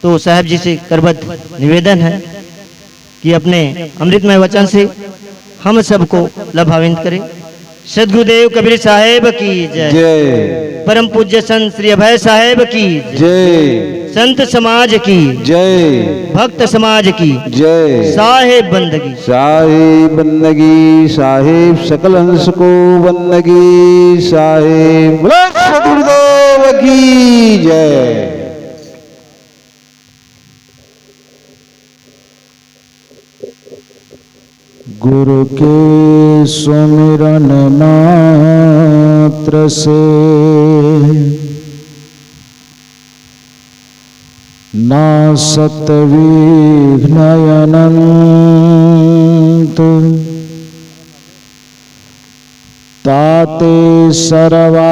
तो साहब जी से करबद्ध निवेदन है कि अपने अमृतमय वचन से हम सबको लाभान्वित करें। सदगुरुदेव कबीर साहेब की जय। परम पूज्य संत श्री अभय साहेब की जय। संत समाज की जय। भक्त समाज की जय। साहेब बंदगी, साहेब बंदगी, साहेब सकल हंस को बंदगी, साहेब सदगुरुदेव की जय। गुरु के सुमिरन मात्र से नासत विघ्न अनंत, ताते सर्वारंभ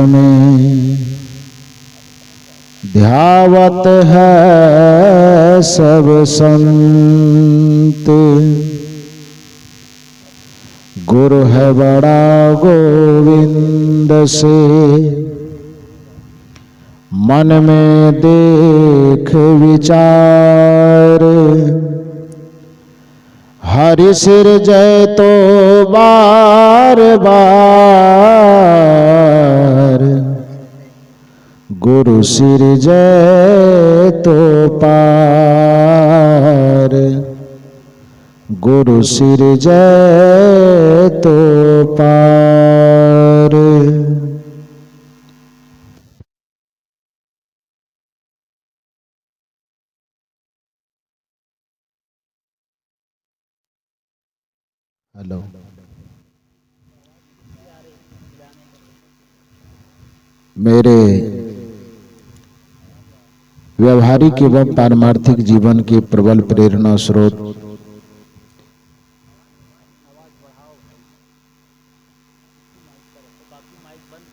में ध्यावत है सब संत। गुरु है बड़ा गोविंद से मन में देख विचार, हरि सिर जय तो बार बार, गुरु सिर जय तो पार, गुरु सिर जय तो पार। हेलो, मेरे व्यवहारिक एवं पारमार्थिक जीवन के प्रबल प्रेरणा स्रोत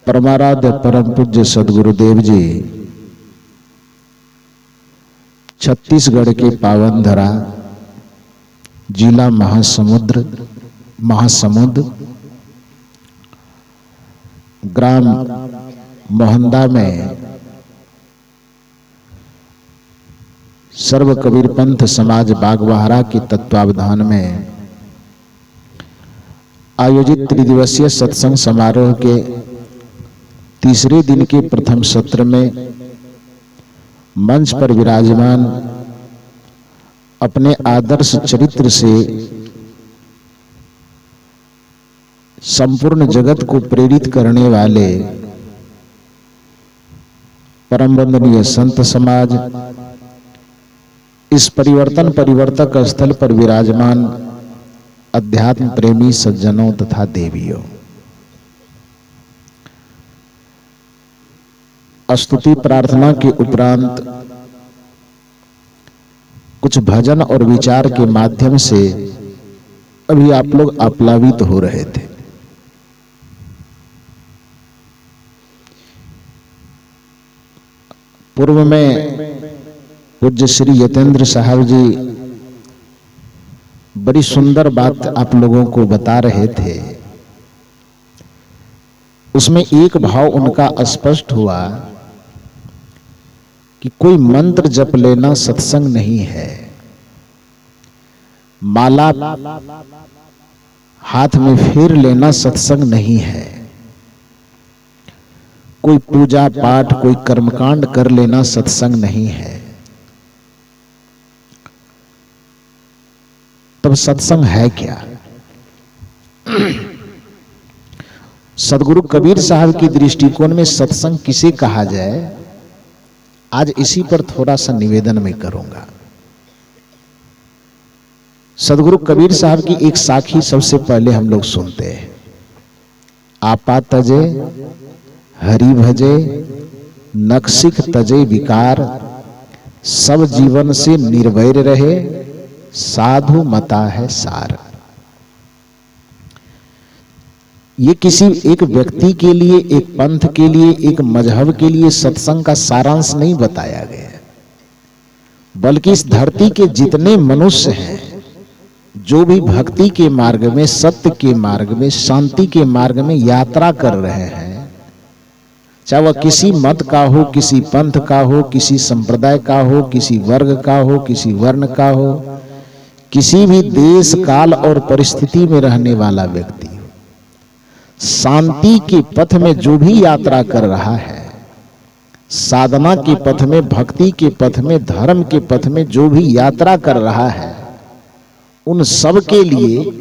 परमाराध्य परम पूज्य सदगुरुदेव जी छत्तीसगढ़ के पावन धरा जिला महासमुंद ग्राम मोहंदा में सर्व कबीर पंथ समाज बागबाहरा के तत्वावधान में आयोजित त्रिदिवसीय सत्संग समारोह के तीसरे दिन के प्रथम सत्र में मंच पर विराजमान अपने आदर्श चरित्र से संपूर्ण जगत को प्रेरित करने वाले परम वंदनीय संत समाज, इस परिवर्तक स्थल पर विराजमान अध्यात्म प्रेमी सज्जनों तथा देवियों, स्तुति प्रार्थना के उपरांत कुछ भजन और विचार के माध्यम से अभी आप लोग आप्लावित हो रहे थे। पूर्व में पूज्य श्री यतेंद्र साहब जी बड़ी सुंदर बात आप लोगों को बता रहे थे। उसमें एक भाव उनका स्पष्ट हुआ कि कोई मंत्र जप लेना सत्संग नहीं है, माला हाथ में फेर लेना सत्संग नहीं है, कोई पूजा पाठ कोई कर्मकांड कर लेना सत्संग नहीं है। तब सत्संग है क्या? सदगुरु कबीर साहब की दृष्टिकोण में सत्संग किसे कहा जाए, आज इसी पर थोड़ा सा निवेदन मैं करूंगा। सदगुरु कबीर साहब की एक साखी सबसे पहले हम लोग सुनते हैं। आपा तजे हरि भजे, नक्सिक तजे विकार, सब जीवन से निर्वैर रहे, साधु मता है सार। ये किसी एक व्यक्ति के लिए, एक पंथ के लिए, एक मजहब के लिए सत्संग का सारांश नहीं बताया गया, बल्कि इस धरती के जितने मनुष्य हैं जो भी भक्ति के मार्ग में, सत्य के मार्ग में, शांति के मार्ग में यात्रा कर रहे हैं, चाहे वह किसी मत का हो, किसी पंथ का हो, किसी संप्रदाय का हो, किसी वर्ग का हो, किसी वर्ण का हो, किसी भी देश काल और परिस्थिति में रहने वाला व्यक्ति शांति के पथ में जो भी यात्रा कर रहा है, साधना के पथ में, भक्ति के पथ में, धर्म के पथ में जो भी यात्रा कर रहा है, उन सब के लिए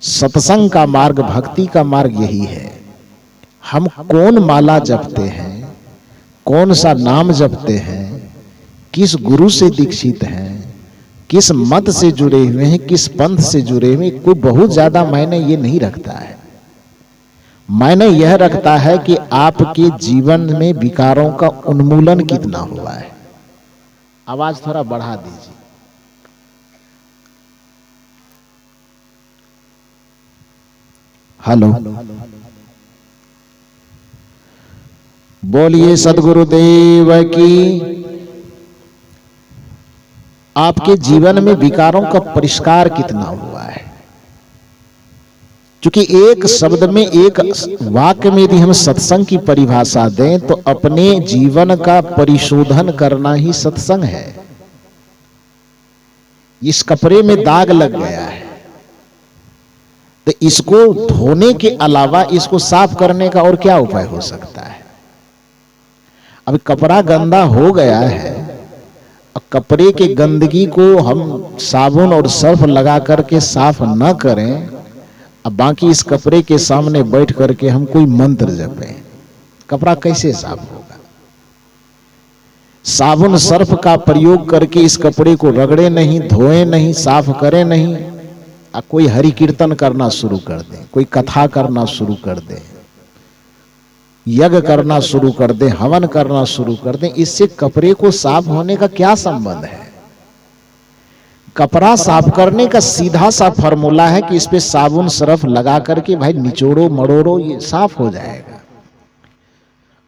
सत्संग का मार्ग, भक्ति का मार्ग यही है। हम कौन माला जपते हैं, कौन सा नाम जपते हैं, किस गुरु से दीक्षित हैं, किस मत से जुड़े हुए हैं, किस पंथ से जुड़े हुए हैं, कोई बहुत ज्यादा मायने ये नहीं रखता है। मायने यह रखता है कि आपके जीवन में विकारों का उन्मूलन कितना हुआ है। आवाज थोड़ा बढ़ा दीजिए। हेलो, बोलिए सद्गुरुदेव की। आपके जीवन में विकारों का परिष्कार कितना हुआ है? क्योंकि एक शब्द में, एक वाक्य में यदि हम सत्संग की परिभाषा दें तो अपने जीवन का परिशोधन करना ही सत्संग है। इस कपड़े में दाग लग गया है तो इसको धोने के अलावा इसको साफ करने का और क्या उपाय हो सकता है? अब कपड़ा गंदा हो गया है, कपड़े के गंदगी को हम साबुन और सर्फ लगा करके साफ न करें, अब बाकी इस कपड़े के सामने बैठ करके हम कोई मंत्र जपें, कपड़ा कैसे साफ होगा? साबुन सर्फ का प्रयोग करके इस कपड़े को रगड़े नहीं, धोए नहीं, साफ करें नहीं, कोई हरि कीर्तन करना शुरू कर दें, कोई कथा करना शुरू कर दें, यज्ञ करना शुरू कर दें, हवन करना शुरू कर दें, इससे कपड़े को साफ होने का क्या संबंध है? कपड़ा साफ करने का सीधा सा फॉर्मूला है कि इस पे साबुन सर्फ लगा करके भाई निचोड़ो मड़ोड़ो, ये साफ हो जाएगा।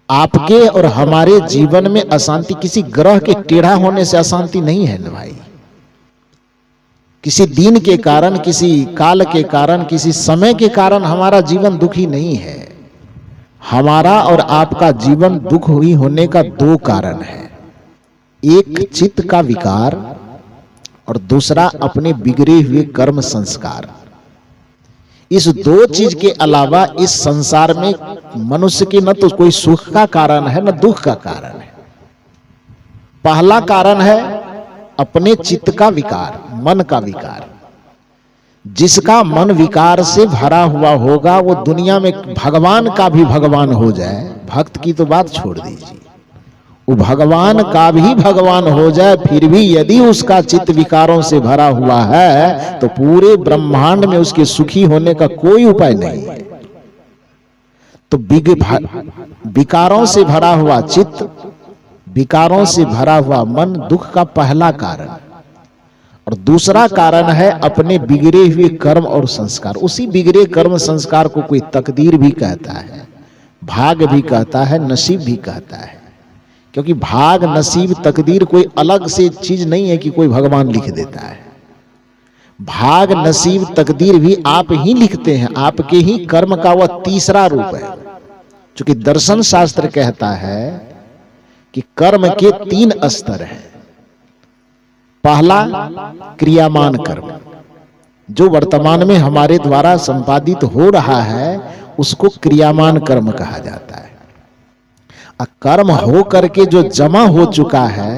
आपके और हमारे जीवन में अशांति किसी ग्रह के टेढ़ा होने से अशांति नहीं है ना भाई। किसी दिन के कारण, किसी काल के कारण, किसी समय के कारण हमारा जीवन दुखी नहीं है। हमारा और आपका जीवन दुख हुई होने का दो कारण है, एक चित्त का विकार और दूसरा अपने बिगड़े हुए कर्म संस्कार। इस दो चीज के अलावा इस संसार में मनुष्य के न तो कोई सुख का कारण है न दुख का कारण है। पहला कारण है अपने चित्त का विकार, मन का विकार। जिसका मन विकार से भरा हुआ होगा वो दुनिया में भगवान का भी भगवान हो जाए, भक्त की तो बात छोड़ दीजिए, वो भगवान का भी भगवान हो जाए, फिर भी यदि उसका चित्त विकारों से भरा हुआ है तो पूरे ब्रह्मांड में उसके सुखी होने का कोई उपाय नहीं है। तो विकारों से भरा हुआ चित्त, विकारों से भरा हुआ मन दुख का पहला कारण। और दूसरा कारण है अपने बिगड़े हुए कर्म और संस्कार। उसी बिगड़े कर्म संस्कार को कोई तकदीर भी कहता है, भाग भी कहता है, नसीब भी कहता है। क्योंकि भाग, नसीब, तकदीर कोई अलग से चीज नहीं है कि कोई भगवान लिख देता है। भाग, नसीब, तकदीर भी आप ही लिखते हैं, आपके ही कर्म का वह तीसरा रूप है। क्योंकि दर्शन शास्त्र कहता है कि कर्म के 3 स्तर हैं। पहला क्रियामान कर्म, जो वर्तमान में हमारे द्वारा संपादित हो रहा है उसको क्रियामान कर्म कहा जाता है। कर्म हो करके जो जमा हो चुका है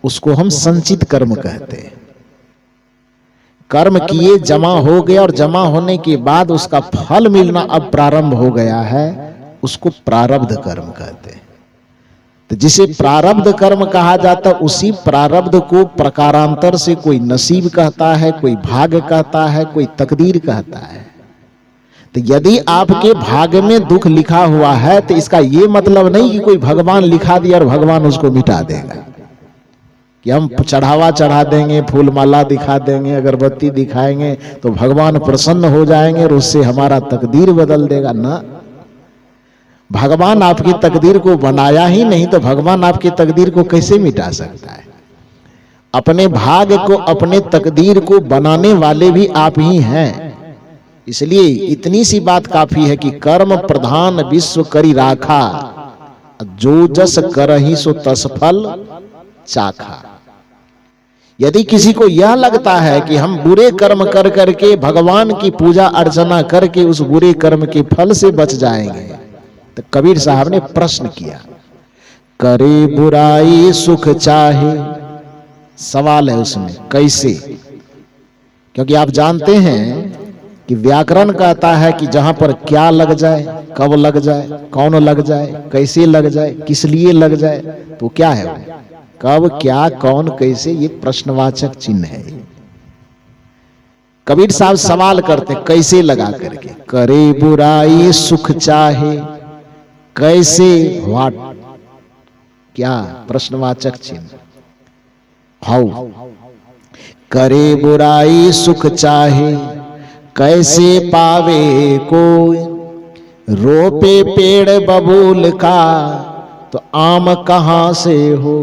उसको हम संचित कर्म कहते हैं। कर्म किए, जमा हो गया और जमा होने के बाद उसका फल मिलना अब प्रारंभ हो गया है, उसको प्रारब्ध कर्म कहते हैं। तो जिसे प्रारब्ध कर्म कहा जाता है उसी प्रारब्ध को प्रकारांतर से कोई नसीब कहता है, कोई भाग्य कहता है, कोई तकदीर कहता है। तो यदि आपके भाग्य में दुख लिखा हुआ है तो इसका यह मतलब नहीं कि कोई भगवान लिखा दिया और भगवान उसको मिटा देगा, कि हम चढ़ावा चढ़ा देंगे, फूल माला दिखा देंगे, अगरबत्ती दिखाएंगे तो भगवान प्रसन्न हो जाएंगे और उससे हमारा तकदीर बदल देगा ना। भगवान आपकी तकदीर को बनाया ही नहीं तो भगवान आपकी तकदीर को कैसे मिटा सकता है? अपने भाग्य को, अपने तकदीर को बनाने वाले भी आप ही हैं। इसलिए इतनी सी बात काफी है कि कर्म प्रधान विश्व करी राखा, जो जस करहि सो तस फल चाखा। यदि किसी को यह लगता है कि हम बुरे कर्म कर करके भगवान की पूजा अर्चना करके उस बुरे कर्म के फल से बच जाएंगे, तो कबीर साहब ने प्रश्न किया, करे बुराई सुख चाहे। सवाल है उसमें कैसे, क्योंकि आप जानते हैं कि व्याकरण कहता है कि जहां पर क्या लग जाए, कब लग जाए, कौन लग जाए, कैसे लग जाए, किस लिए लग जाए, तो क्या है वो? कब, क्या, कौन, कैसे, ये प्रश्नवाचक चिन्ह है। कबीर साहब सवाल करते कैसे लगा करके, करे बुराई सुख चाहे, कैसे, व्हाट, क्या, प्रश्नवाचक चिन्ह, हाउ। करे बुराई सुख चाहे, कैसे पावे कोई, रोपे पेड़ बबूल का तो आम कहां से हो।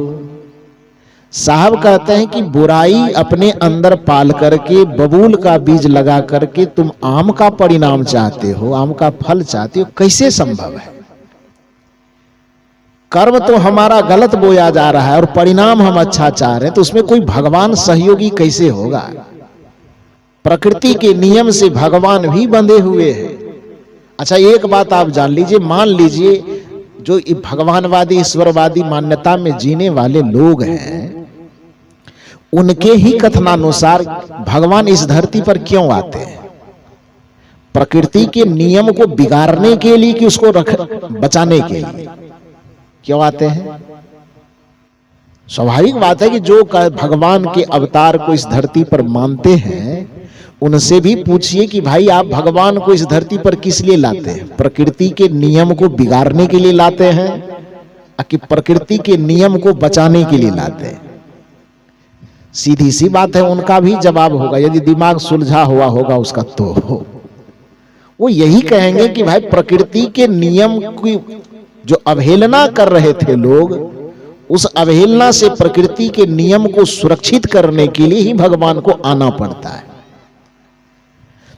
साहब कहते हैं कि बुराई अपने अंदर पाल करके बबूल का बीज लगा करके तुम आम का परिणाम चाहते हो, आम का फल चाहते हो, कैसे संभव है? कर्म तो हमारा गलत बोया जा रहा है और परिणाम हम अच्छा चाह रहे हैं, तो उसमें कोई भगवान सहयोगी कैसे होगा? प्रकृति के नियम से भगवान भी बंधे हुए हैं। अच्छा, एक बात आप जान लीजिए, मान लीजिए जो भगवानवादी ईश्वरवादी मान्यता में जीने वाले लोग हैं, उनके ही कथनानुसार भगवान इस धरती पर क्यों आते हैं? प्रकृति के नियम को बिगाड़ने के लिए कि उसको बचाने के लिए क्यों आते हैं? स्वाभाविक बात है कि जो भगवान के अवतार को इस धरती पर मानते हैं, उनसे भी पूछिए कि भाई आप भगवान को इस धरती पर किस लिए लाते हैं? प्रकृति के नियम को बिगाड़ने के लिए लाते हैं कि प्रकृति के नियम को बचाने के लिए लाते हैं? सीधी सी बात है, उनका भी जवाब होगा, यदि दिमाग सुलझा हुआ होगा उसका, तो वो यही कहेंगे कि भाई प्रकृति के नियम की जो अवहेलना कर रहे थे लोग, उस अवहेलना से प्रकृति के नियम को सुरक्षित करने के लिए ही भगवान को आना पड़ता है।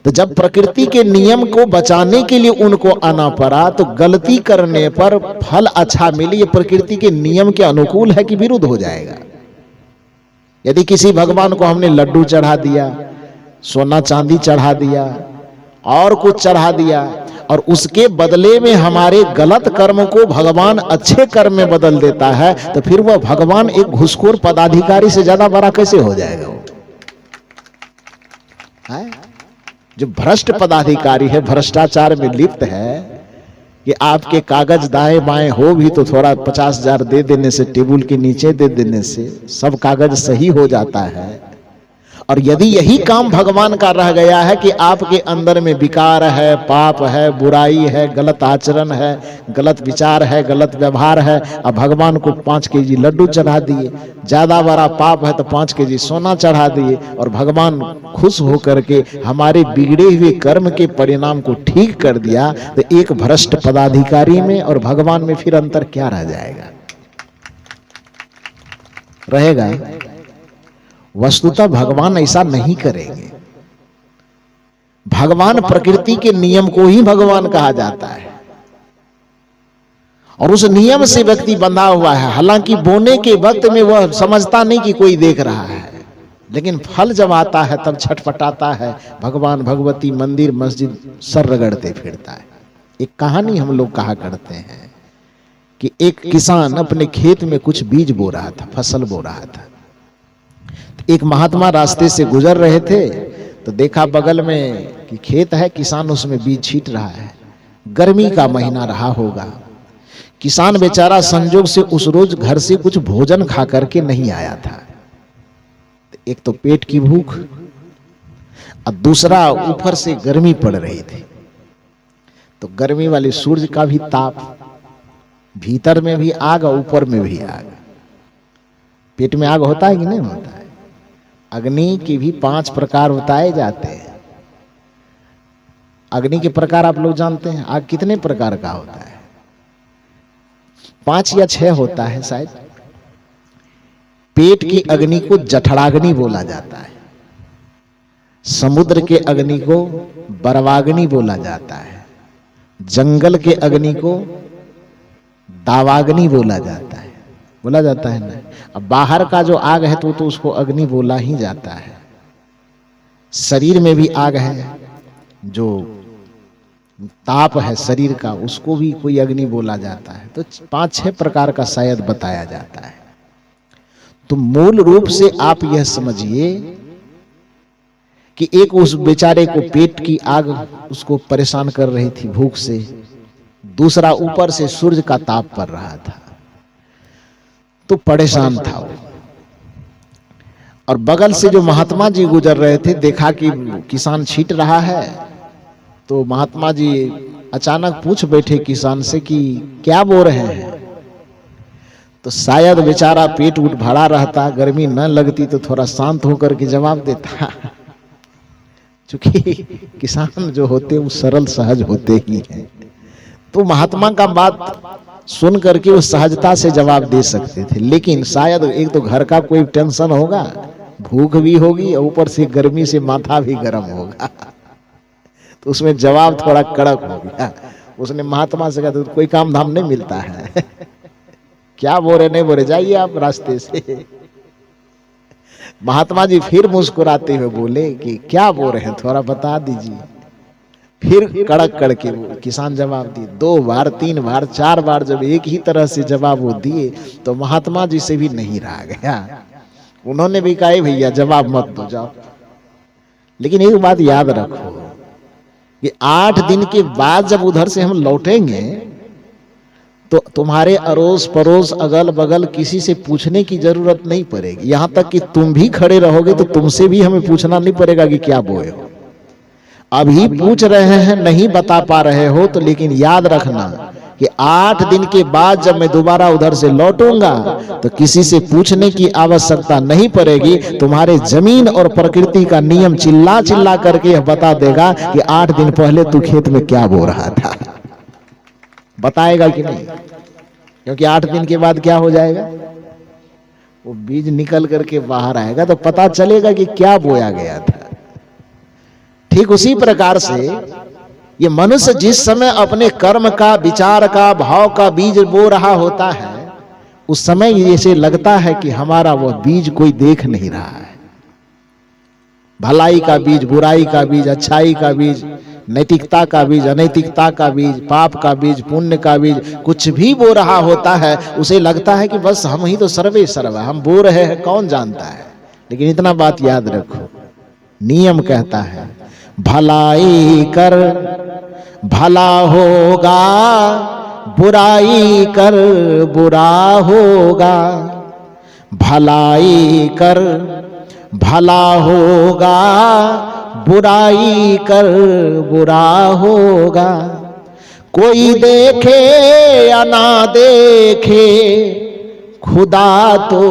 तो जब प्रकृति के नियम को बचाने के लिए उनको आना पड़ा, तो गलती करने पर फल अच्छा मिले, ये प्रकृति के नियम के अनुकूल है कि विरुद्ध हो जाएगा? यदि किसी भगवान को हमने लड्डू चढ़ा दिया, सोना चांदी चढ़ा दिया और कुछ चढ़ा दिया, और उसके बदले में हमारे गलत कर्म को भगवान अच्छे कर्म में बदल देता है, तो फिर वह भगवान एक घुसखोर पदाधिकारी से ज्यादा बड़ा कैसे हो जाएगा? वो है जो भ्रष्ट पदाधिकारी है, भ्रष्टाचार में लिप्त है, कि आपके कागज दाएं बाएं हो भी तो थोड़ा 50,000 दे देने से, टेबल के नीचे दे देने से सब कागज सही हो जाता है। और यदि यही काम भगवान का रह गया है कि आपके अंदर में विकार है, पाप है, बुराई है, गलत आचरण है, गलत विचार है, गलत व्यवहार है, अब भगवान को 5 केजी लड्डू चढ़ा दिए, ज्यादा बड़ा पाप है तो 5 केजी सोना चढ़ा दिए, और भगवान खुश होकर के हमारे बिगड़े हुए कर्म के परिणाम को ठीक कर दिया, तो एक भ्रष्ट पदाधिकारी में और भगवान में फिर अंतर क्या रह जाएगा? रहेगा? वस्तुतः भगवान ऐसा नहीं करेंगे। भगवान प्रकृति के नियम को ही भगवान कहा जाता है, और उस नियम से व्यक्ति बंधा हुआ है। हालांकि बोने के वक्त में वह समझता नहीं कि कोई देख रहा है, लेकिन फल जब आता है तब छटपटाता है, भगवान भगवती मंदिर मस्जिद सर रगड़ते फिरता है। एक कहानी हम लोग कहा करते हैं कि एक किसान अपने खेत में कुछ बीज बो रहा था, फसल बो रहा था। एक महात्मा रास्ते से गुजर रहे थे, तो देखा बगल में कि खेत है, किसान उसमें बीज छींट रहा है। गर्मी का महीना रहा होगा, किसान बेचारा संजोग से उस रोज घर से कुछ भोजन खा करके नहीं आया था। एक तो पेट की भूख और दूसरा ऊपर से गर्मी पड़ रही थी, तो गर्मी वाले सूर्य का भी ताप, भीतर में भी आग और ऊपर में भी आग। पेट में आग होता है कि नहीं होता है? अग्नि के भी 5 प्रकार बताए जाते हैं। अग्नि के प्रकार आप लोग जानते हैं? आग कितने प्रकार का होता है? 5 या 6 होता है शायद। पेट की अग्नि को जठराग्नि बोला जाता है, समुद्र के अग्नि को बरवाग्नि बोला जाता है, जंगल के अग्नि को दावाग्नि बोला जाता है, बोला जाता है ना। अब बाहर का जो आग है तो उसको अग्नि बोला ही जाता है। शरीर में भी आग है, जो ताप है शरीर का, उसको भी कोई अग्नि बोला जाता है। तो 5-6 प्रकार का शायद बताया जाता है। तो मूल रूप से आप यह समझिए कि एक उस बेचारे को पेट की आग उसको परेशान कर रही थी भूख से, दूसरा ऊपर से सूर्य का ताप पड़ रहा था, तो परेशान था वो। और बगल से जो महात्मा जी गुजर रहे थे, देखा कि किसान छींट रहा है, तो महात्मा जी अचानक पूछ बैठे किसान से कि क्या बो रहे हैं। तो शायद बेचारा पेट उठ भरा रहता, गर्मी न लगती तो थोड़ा शांत होकर के जवाब देता। क्योंकि किसान जो होते वो सरल सहज होते ही हैं, तो महात्मा का बात सुन करके वो सहजता से जवाब दे सकते थे। लेकिन शायद एक तो घर का कोई टेंशन होगा, भूख भी होगी और ऊपर से गर्मी से माथा भी गर्म होगा, तो उसमें जवाब थोड़ा कड़क हो गया। उसने महात्मा से कहा तो कोई काम धाम नहीं मिलता है, क्या बोरे नहीं बोरे, जाइए आप रास्ते से। महात्मा जी फिर मुस्कुराते हुए बोले कि क्या बोल रहे हैं, थोड़ा बता दीजिए। फिर कड़क करके वो किसान जवाब दिए। 2 बार 3 बार 4 बार जब एक ही तरह से जवाब वो दिए तो महात्मा जी से भी नहीं रहा गया। उन्होंने भी कहा भैया जवाब मत दो, जाओ। लेकिन एक बात याद रखो कि 8 दिन के बाद जब उधर से हम लौटेंगे तो तुम्हारे अड़ोस पड़ोस अगल बगल किसी से पूछने की जरूरत नहीं पड़ेगी। यहां तक कि तुम भी खड़े रहोगे तो तुमसे भी हमें पूछना नहीं पड़ेगा कि क्या बोए हो। अभी पूछ रहे हैं, नहीं बता पा रहे हो तो, लेकिन याद रखना कि 8 दिन के बाद जब मैं दोबारा उधर से लौटूंगा तो किसी से पूछने की आवश्यकता नहीं पड़ेगी। तुम्हारे जमीन और प्रकृति का नियम चिल्ला चिल्ला करके यह बता देगा कि 8 दिन पहले तू खेत में क्या बो रहा था। बताएगा कि नहीं? क्योंकि 8 दिन के बाद क्या हो जाएगा, वो बीज निकल करके बाहर आएगा तो पता चलेगा कि क्या बोया गया था। ठीक उसी प्रकार से ये मनुष्य जिस समय अपने कर्म का, विचार का, भाव का बीज बो रहा होता है, उस समय ऐसे लगता है कि हमारा वह बीज कोई देख नहीं रहा है। भलाई का बीज, बुराई का बीज, अच्छाई का बीज, नैतिकता का बीज, अनैतिकता का बीज, पाप का बीज, पुण्य का बीज, कुछ भी बो रहा होता है, उसे लगता है कि बस हम ही तो सर्वे सर्व, हम बो रहे हैं, कौन जानता है। लेकिन इतना बात याद रखो, नियम कहता है भलाई कर भला होगा, बुराई कर बुरा होगा। भलाई कर भला होगा, बुराई कर बुरा होगा। कोई देखे या ना देखे, खुदा तो,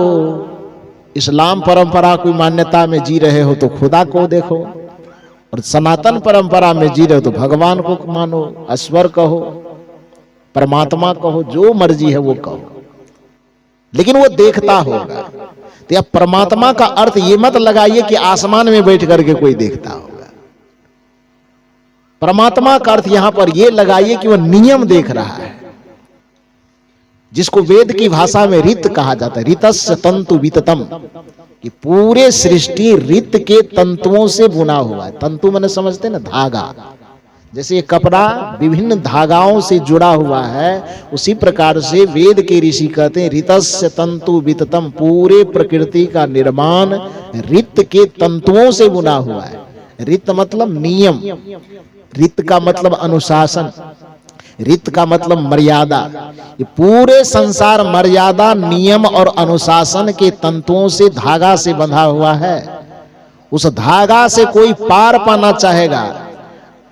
इस्लाम परंपरा की मान्यता में जी रहे हो तो खुदा को देखो, और सनातन परंपरा में जी रहे हो तो भगवान को मानो, ईश्वर कहो, परमात्मा कहो, जो मर्जी है वो कहो, लेकिन वो देखता होगा। तो यह परमात्मा का अर्थ ये मत लगाइए कि आसमान में बैठ करके कोई देखता होगा। परमात्मा का अर्थ यहां पर यह लगाइए कि वह नियम देख रहा है, जिसको वेद की भाषा में रित कहा जाता है। ऋतस्य तंतु विततम, कि पूरे सृष्टि रित के तंतुओं से बुना हुआ है। तंतु मैंने समझते ना, धागा, जैसे ये कपड़ा विभिन्न धागाओं से जुड़ा हुआ है, उसी प्रकार से वेद के ऋषि कहते हैं ऋतस्य तंतु विततम, पूरे प्रकृति का निर्माण रित के तंतुओं से बुना हुआ है। रित मतलब नियम, रित का मतलब अनुशासन, रित का मतलब मर्यादा। ये पूरे संसार मर्यादा, नियम और अनुशासन के तंतुओं से, धागा से बंधा हुआ है। उस धागा से कोई पार पाना चाहेगा,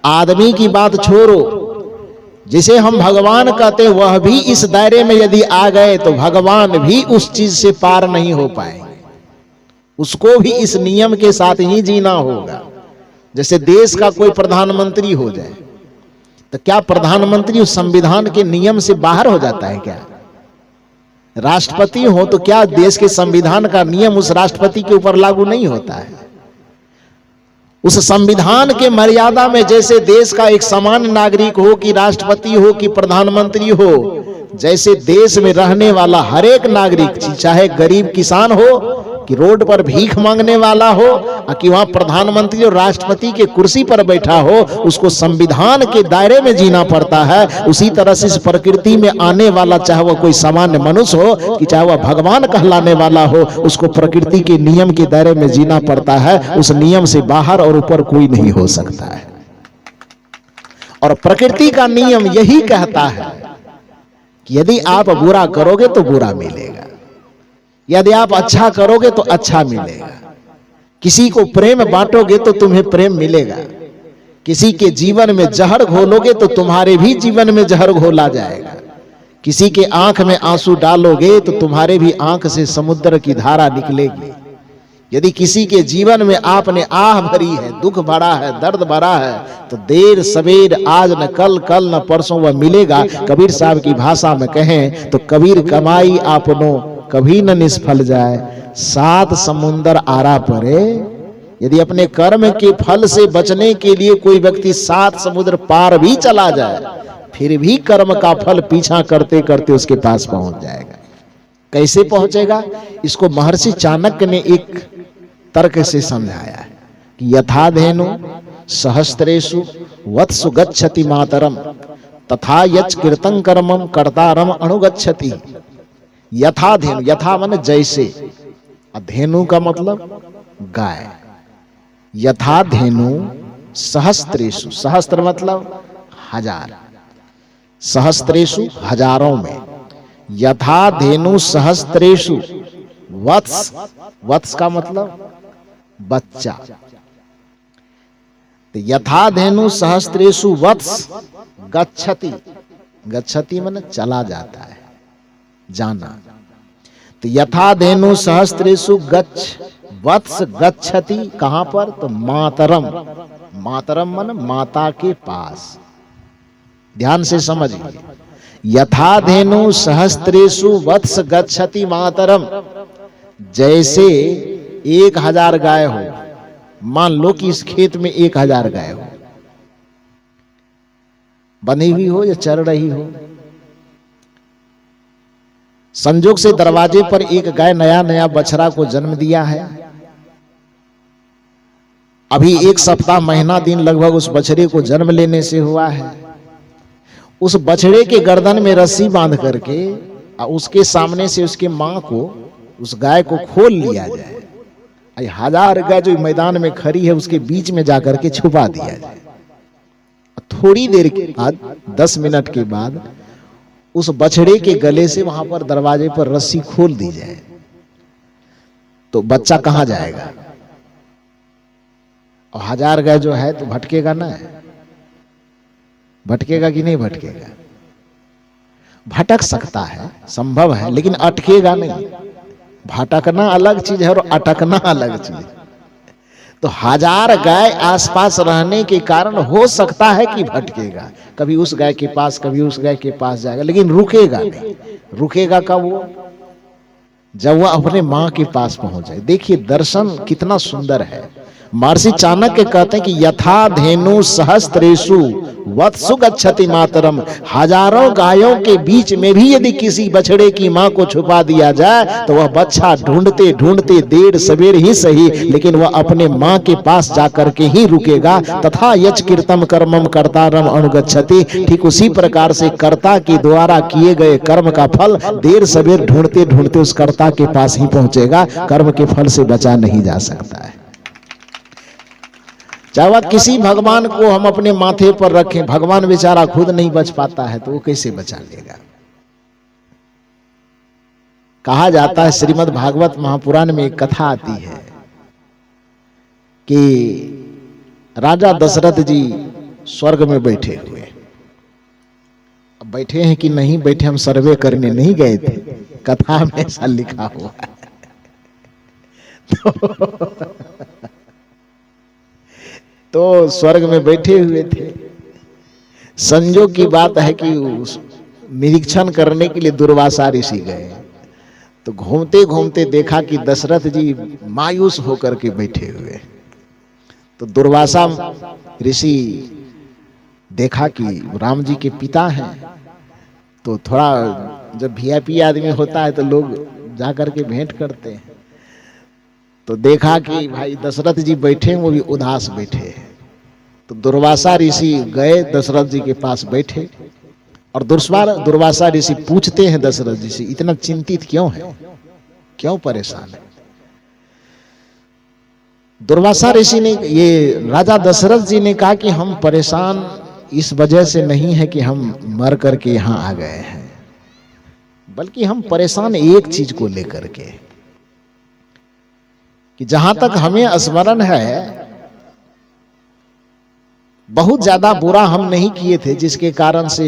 आदमी की बात छोड़ो, जिसे हम भगवान कहते हैं वह भी इस दायरे में यदि आ गए तो भगवान भी उस चीज से पार नहीं हो पाएंगे। उसको भी इस नियम के साथ ही जीना होगा। जैसे देश का कोई प्रधानमंत्री हो जाए तो क्या प्रधानमंत्री उस संविधान के नियम से बाहर हो जाता है क्या? राष्ट्रपति हो तो क्या देश के संविधान का नियम उस राष्ट्रपति के ऊपर लागू नहीं होता है? उस संविधान के मर्यादा में जैसे देश का एक सामान्य नागरिक हो, कि राष्ट्रपति हो कि प्रधानमंत्री हो, जैसे देश में रहने वाला हर एक नागरिक, चाहे गरीब किसान हो कि रोड पर भीख मांगने वाला हो कि वहां प्रधानमंत्री और राष्ट्रपति के कुर्सी पर बैठा हो, उसको संविधान के दायरे में जीना पड़ता है। उसी तरह से इस प्रकृति में आने वाला, चाहे वह कोई सामान्य मनुष्य हो कि चाहे वह भगवान कहलाने वाला हो, उसको प्रकृति के नियम के दायरे में जीना पड़ता है। उस नियम से बाहर और ऊपर कोई नहीं हो सकता है। और प्रकृति का नियम यही कहता है कि यदि आप बुरा करोगे तो बुरा मिलेगा, यदि आप अच्छा करोगे तो अच्छा मिलेगा। किसी को प्रेम बांटोगे तो तुम्हें प्रेम मिलेगा, किसी के जीवन में जहर घोलोगे तो तुम्हारे भी जीवन में जहर घोला जाएगा, किसी के आंख में आंसू डालोगे तो तुम्हारे भी आंख से समुद्र की धारा निकलेगी। यदि किसी के जीवन में आपने आह भरी है, दुख भरा है, दर्द भरा है, तो देर सवेर, आज न कल, कल न परसों वह मिलेगा। कबीर साहब की भाषा में कहें तो कबीर कमाई आपनो कभी न निष्फल जाए, सात समुंदर आरा परे। यदि अपने कर्म के फल से बचने के लिए कोई व्यक्ति सात समुद्र पार भी चला जाए, फिर भी कर्म का फल पीछा करते करते उसके पास पहुंच जाएगा। कैसे पहुंचेगा? इसको महर्षि चाणक्य ने एक तर्क से समझाया है कि यथा धेनु सहस्त्रेषु वत्सु गच्छति मातरम तथा यच कृतं कर्मम कर्तारम अनुगच्छति। यथा धेनु, यथा माने जैसे, धेनु का मतलब गाय। यथा धेनु सहस्त्रेषु, सहस्त्र मतलब हजार, सहस्त्रेषु हजारों में, यथा धेनु सहस्त्रेषु वत्स, वत्स का मतलब बच्चा। तो यथा धेनु सहस्त्रेषु वत्स गच्छति, गच्छति माने चला जाता है, जाना। तो यथा धेनु सहस्त्रेषु गच्छ वत्स गच्छति, कहां पर? तो मातरम, मातरम माने माता के पास। ध्यान से समझिए, यथा धेनु सहस्त्रेषु वत्स गच्छति मातरम। जैसे 1000 गाय हो, मान लो कि इस खेत में 1000 गाय हो, बंधी हुई हो या चर रही हो। संजोग से दरवाजे पर एक गाय नया नया बछड़ा को जन्म दिया है। अभी 1 सप्ताह, महीना, दिन लगभग उस बछड़े को जन्म लेने से हुआ है। उस बछड़े के गर्दन में रस्सी बांध करके उसके सामने से उसके मां को, उस गाय को खोल लिया जाए। 1000 गाय जो मैदान में खड़ी है उसके बीच में जाकर के छुपा दिया जाए। थोड़ी देर के बाद, 10 मिनट के बाद, उस बछड़े के गले से वहां पर दरवाजे पर रस्सी खोल दी जाए, तो बच्चा कहां जाएगा? और 1000 गाय जो है तो भटकेगा ना, भटकेगा कि नहीं भटकेगा? भटक सकता है, संभव है, लेकिन अटकेगा नहीं। भटकना अलग चीज है और अटकना अलग चीज है। तो 1000 गाय आसपास रहने के कारण हो सकता है कि भटकेगा, कभी उस गाय के पास, कभी उस गाय के पास जाएगा, लेकिन रुकेगा नहीं। रुकेगा कब? वो जब वह अपने मां के पास पहुंच जाए। देखिए दर्शन कितना सुंदर है। महर्षि चाणक्य कहते हैं कि यथा धेनु सहस्त्रेषु वत्सु गच्छति मातरम। हजारों गायों के बीच में भी यदि किसी बछड़े की मां को छुपा दिया जाए तो वह बच्चा ढूंढते ढूंढते देर सवेर ही सही, लेकिन वह अपने मां के पास जाकर के ही रुकेगा। तथा यच कृतम कर्मम कर्तारम अनुगच्छति। ठीक उसी प्रकार से कर्ता के द्वारा किए गए कर्म का फल देर सवेर ढूंढते ढूंढते उस कर्ता के पास ही पहुंचेगा। कर्म के फल से बचा नहीं जा सकता है। चाहे वह किसी भगवान को हम अपने माथे पर रखें, भगवान बेचारा खुद नहीं बच पाता है तो वो कैसे बचा लेगा? कहा जाता है, श्रीमद् भागवत महापुराण में एक कथा आती है कि राजा दशरथ जी स्वर्ग में बैठे हुए। अब बैठे हैं कि नहीं बैठे हम सर्वे करने नहीं गए थे, कथा में ऐसा लिखा हुआ है। तो स्वर्ग में बैठे हुए थे। संजोग की बात है कि निरीक्षण करने के लिए दुर्वासा ऋषि गए, तो घूमते घूमते देखा कि दशरथ जी मायूस होकर के बैठे हुए। तो दुर्वासा ऋषि देखा कि राम जी के पिता हैं, तो थोड़ा जब वीआईपी आदमी होता है तो लोग जा करके भेंट करते हैं। तो देखा कि भाई दशरथ जी बैठे हैं, वो भी उदास बैठे हैं। तो दुर्वासा ऋषि गए दशरथ जी के पास बैठे, और दुर्वासा ऋषि पूछते हैं दशरथ जी से, इतना चिंतित क्यों है, क्यों परेशान है? दुर्वासा ऋषि ने, ये राजा दशरथ जी ने कहा कि हम परेशान इस वजह से नहीं है कि हम मर करके यहां आ गए हैं, बल्कि हम परेशान एक चीज को लेकर के, कि जहां तक हमें स्मरण है बहुत ज्यादा बुरा हम नहीं किए थे, जिसके कारण से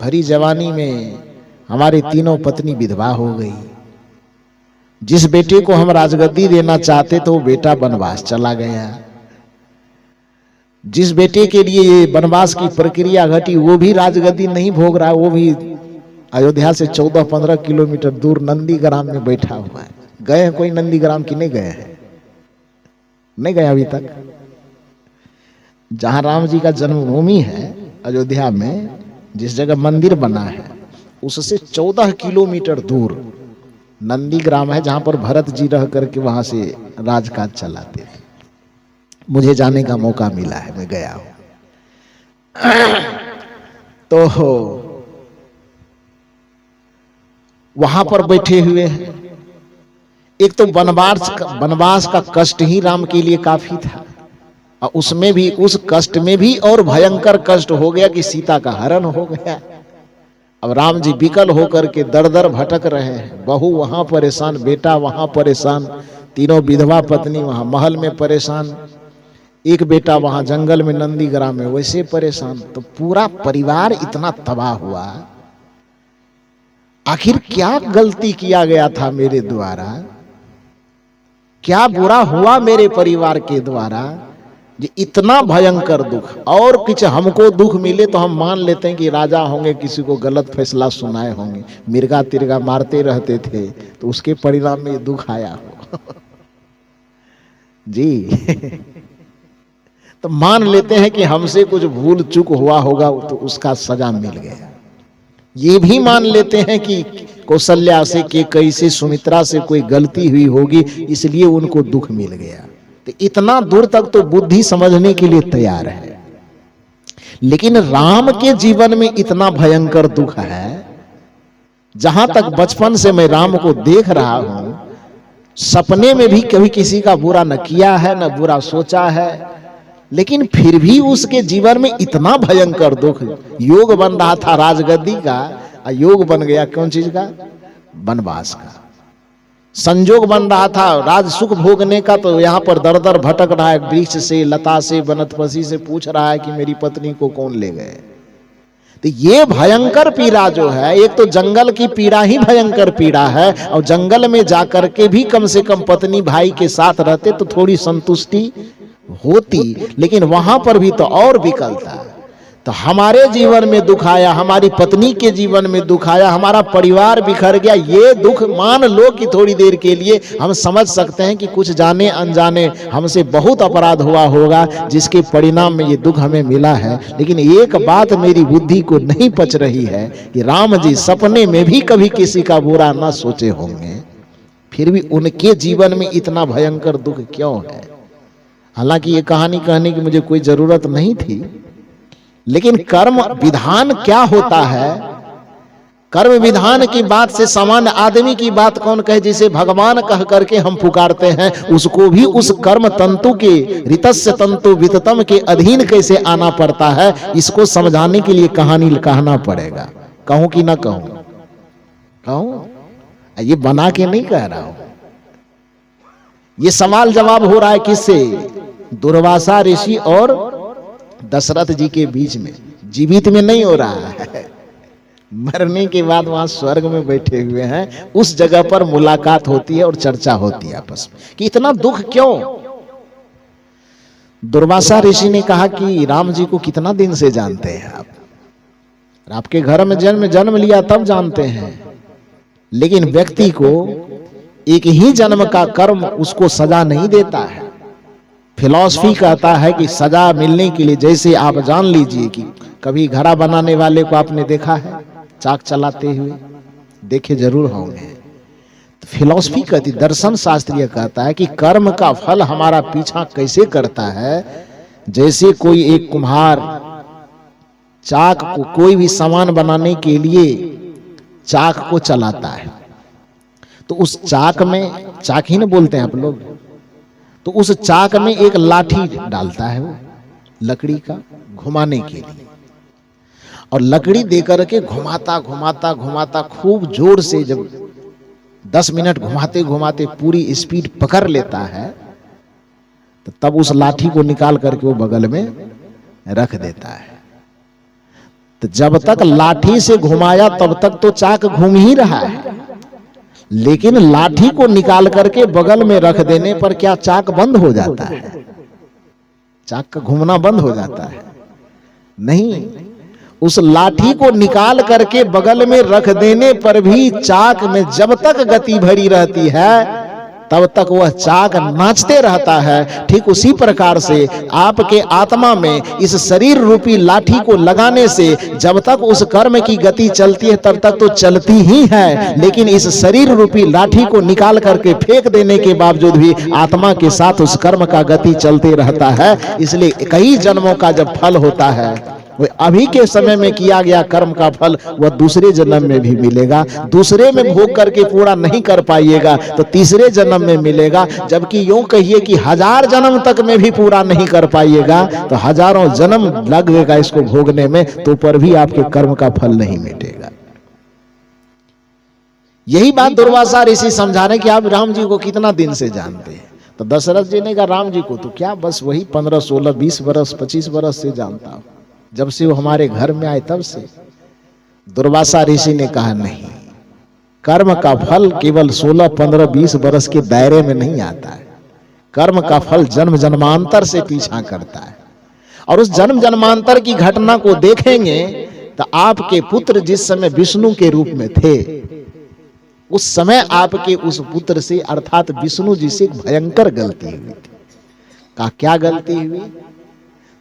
भरी जवानी में हमारी तीनों पत्नी विधवा हो गई। जिस बेटे को हम राजगद्दी देना चाहते तो वो बेटा वनवास चला गया। जिस बेटे के लिए ये वनवास की प्रक्रिया घटी वो भी राजगद्दी नहीं भोग रहा, वो भी अयोध्या से 14-15 किलोमीटर दूर नंदीग्राम में बैठा हुआ है। गए हैं कोई नंदीग्राम की नहीं गए हैं? नहीं गए अभी तक? जहां राम जी का जन्मभूमि है अयोध्या में, जिस जगह मंदिर बना है उससे 14 किलोमीटर दूर नंदीग्राम है, जहां पर भरत जी रह करके वहां से राजकाज चलाते थे। मुझे जाने का मौका मिला है, मैं गया हूं। तो वहां पर बैठे हुए हैं। एक तो वनवास का कष्ट ही राम के लिए काफी था, और उसमें भी, उस कष्ट में भी और भयंकर कष्ट हो गया कि सीता का हरण हो गया। अब राम जी विकल होकर के दर दर भटक रहे हैं। बहू वहां परेशान, बेटा वहां परेशान, तीनों विधवा पत्नी वहां महल में परेशान, एक बेटा वहां जंगल में नंदीग्राम में वैसे परेशान। तो पूरा परिवार इतना तबाह हुआ। आखिर क्या गलती किया गया था मेरे द्वारा, क्या बुरा हुआ मेरे परिवार के द्वारा, ये इतना भयंकर दुख। और कुछ हमको दुख मिले तो हम मान लेते हैं कि राजा होंगे, किसी को गलत फैसला सुनाए होंगे, मिर्गा तिरगा मारते रहते थे, तो उसके परिणाम में ये दुख आया हो। जी। तो मान लेते हैं कि हमसे कुछ भूल चूक हुआ होगा तो उसका सजा मिल गया। ये भी मान लेते हैं कि कौशल्या से, कैकेयी से, सुमित्रा से कोई गलती हुई होगी, इसलिए उनको दुख मिल गया। तो इतना दूर तक तो बुद्धि समझने के लिए तैयार है। लेकिन राम के जीवन में इतना भयंकर दुख है, जहां तक बचपन से मैं राम को देख रहा हूं, सपने में भी कभी किसी का बुरा न किया है, न बुरा सोचा है, लेकिन फिर भी उसके जीवन में इतना भयंकर दुख। योग बन रहा था राजगद्दी का, योग बन गया कौन चीज का? वनवास का। संजोग बन रहा था राज सुख भोगने का, तो यहाँ पर दर दर भटक रहा है, वृक्ष से, लता से, वनस्पति से पूछ रहा है कि मेरी पत्नी को कौन ले गए। तो ये भयंकर पीड़ा जो है, एक तो जंगल की पीड़ा ही भयंकर पीड़ा है, और जंगल में जाकर के भी कम से कम पत्नी भाई के साथ रहते तो थोड़ी संतुष्टि होती, लेकिन वहां पर भी तो और विकल था। तो हमारे जीवन में दुख आया, हमारी पत्नी के जीवन में दुख आया, हमारा परिवार बिखर गया। ये दुख मान लो कि थोड़ी देर के लिए हम समझ सकते हैं कि कुछ जाने अनजाने हमसे बहुत अपराध हुआ होगा, जिसके परिणाम में ये दुख हमें मिला है। लेकिन एक बात मेरी बुद्धि को नहीं पच रही है कि राम जी सपने में भी कभी किसी का बुरा ना सोचे होंगे, फिर भी उनके जीवन में इतना भयंकर दुख क्यों है? हालांकि ये कहानी कहने की मुझे कोई जरूरत नहीं थी, लेकिन कर्म विधान क्या होता है, कर्म विधान की बात से सामान्य आदमी की बात कौन कहे, जिसे भगवान कह करके हम पुकारते हैं, उसको भी उस कर्म तंतु के, ऋतस्य तंतु विततम के अधीन कैसे आना पड़ता है, इसको समझाने के लिए कहानी कहना पड़ेगा। कहूं कि ना कहूं? कहूं? ये बना के नहीं कह रहा हूं, ये सवाल जवाब हो रहा है किससे? दुर्वासा ऋषि और दशरथ जी के बीच में, जीवित में नहीं हो रहा है। मरने के बाद वहां स्वर्ग में बैठे हुए हैं, उस जगह पर मुलाकात होती है और चर्चा होती है आपस में कि इतना दुख क्यों। दुर्वासा ऋषि ने कहा कि राम जी को कितना दिन से जानते हैं आप? आपके घर में जन्म लिया तब जानते हैं, लेकिन व्यक्ति को एक ही जन्म का कर्म उसको सजा नहीं देता है। फिलॉसफी कहता है कि सजा मिलने के लिए, जैसे आप जान लीजिए कि कभी घड़ा बनाने वाले को आपने देखा है, चाक चलाते हुए, देखे जरूर होंगे। फिलॉसफी कहती, दर्शन शास्त्रीय कहता है कि कर्म का फल हमारा पीछा कैसे करता है, जैसे कोई एक कुम्हार चाक को कोई भी सामान बनाने के लिए चाक को चलाता है, तो उस चाक में, चाक ही ना बोलते हैं आप लोग, तो उस चाक में एक लाठी डालता है वो लकड़ी का घुमाने के लिए, और लकड़ी देकर के घुमाता घुमाता घुमाता खूब जोर से जब 10 मिनट घुमाते घुमाते पूरी स्पीड पकड़ लेता है, तो तब उस लाठी को निकाल करके वो बगल में रख देता है। तो जब तक लाठी से घुमाया तब तक तो चाक घूम ही रहा है, लेकिन लाठी को निकाल करके बगल में रख देने पर क्या चाक बंद हो जाता है? चाक का घूमना बंद हो जाता है? नहीं, उस लाठी को निकाल करके बगल में रख देने पर भी चाक में जब तक गति भरी रहती है तब तक वह चाक नाचते रहता है। ठीक उसी प्रकार से आपके आत्मा में इस शरीर रूपी लाठी को लगाने से जब तक उस कर्म की गति चलती है तब तक तो चलती ही है, लेकिन इस शरीर रूपी लाठी को निकाल करके फेंक देने के बावजूद भी आत्मा के साथ उस कर्म का गति चलते रहता है। इसलिए कई जन्मों का जब फल होता है, वो अभी के समय में किया गया कर्म का फल वह दूसरे जन्म में भी मिलेगा। दूसरे में भोग करके पूरा नहीं कर पाइएगा तो तीसरे जन्म में मिलेगा। जबकि यूं कहिए कि 1000 जन्म तक में भी पूरा नहीं कर पाइएगा तो हजारों जन्म लगेगा इसको भोगने में, तो पर भी आपके कर्म का फल नहीं मिटेगा। यही बात दुर्वासा ऋषि समझा रहे कि आप राम जी को कितना दिन से जानते हैं? तो दशरथ जी ने कहा राम जी को तो क्या बस वही 15, 16, 20 बरस 25 बरस से जानता हूं, जब से वो हमारे घर में आए तब से। दुर्वासा ऋषि ने कहा नहीं, कर्म का फल केवल 16, 15, 20 बरस के दायरे में नहीं आता है। कर्म का फल जन्म जन्मांतर से पीछा करता है, और उस जन्म जन्मांतर की घटना को देखेंगे तो आपके पुत्र जिस समय विष्णु के रूप में थे, उस समय आपके उस पुत्र से अर्थात विष्णु जी से एक भयंकर गलती हुई थी। कहा क्या गलती हुई?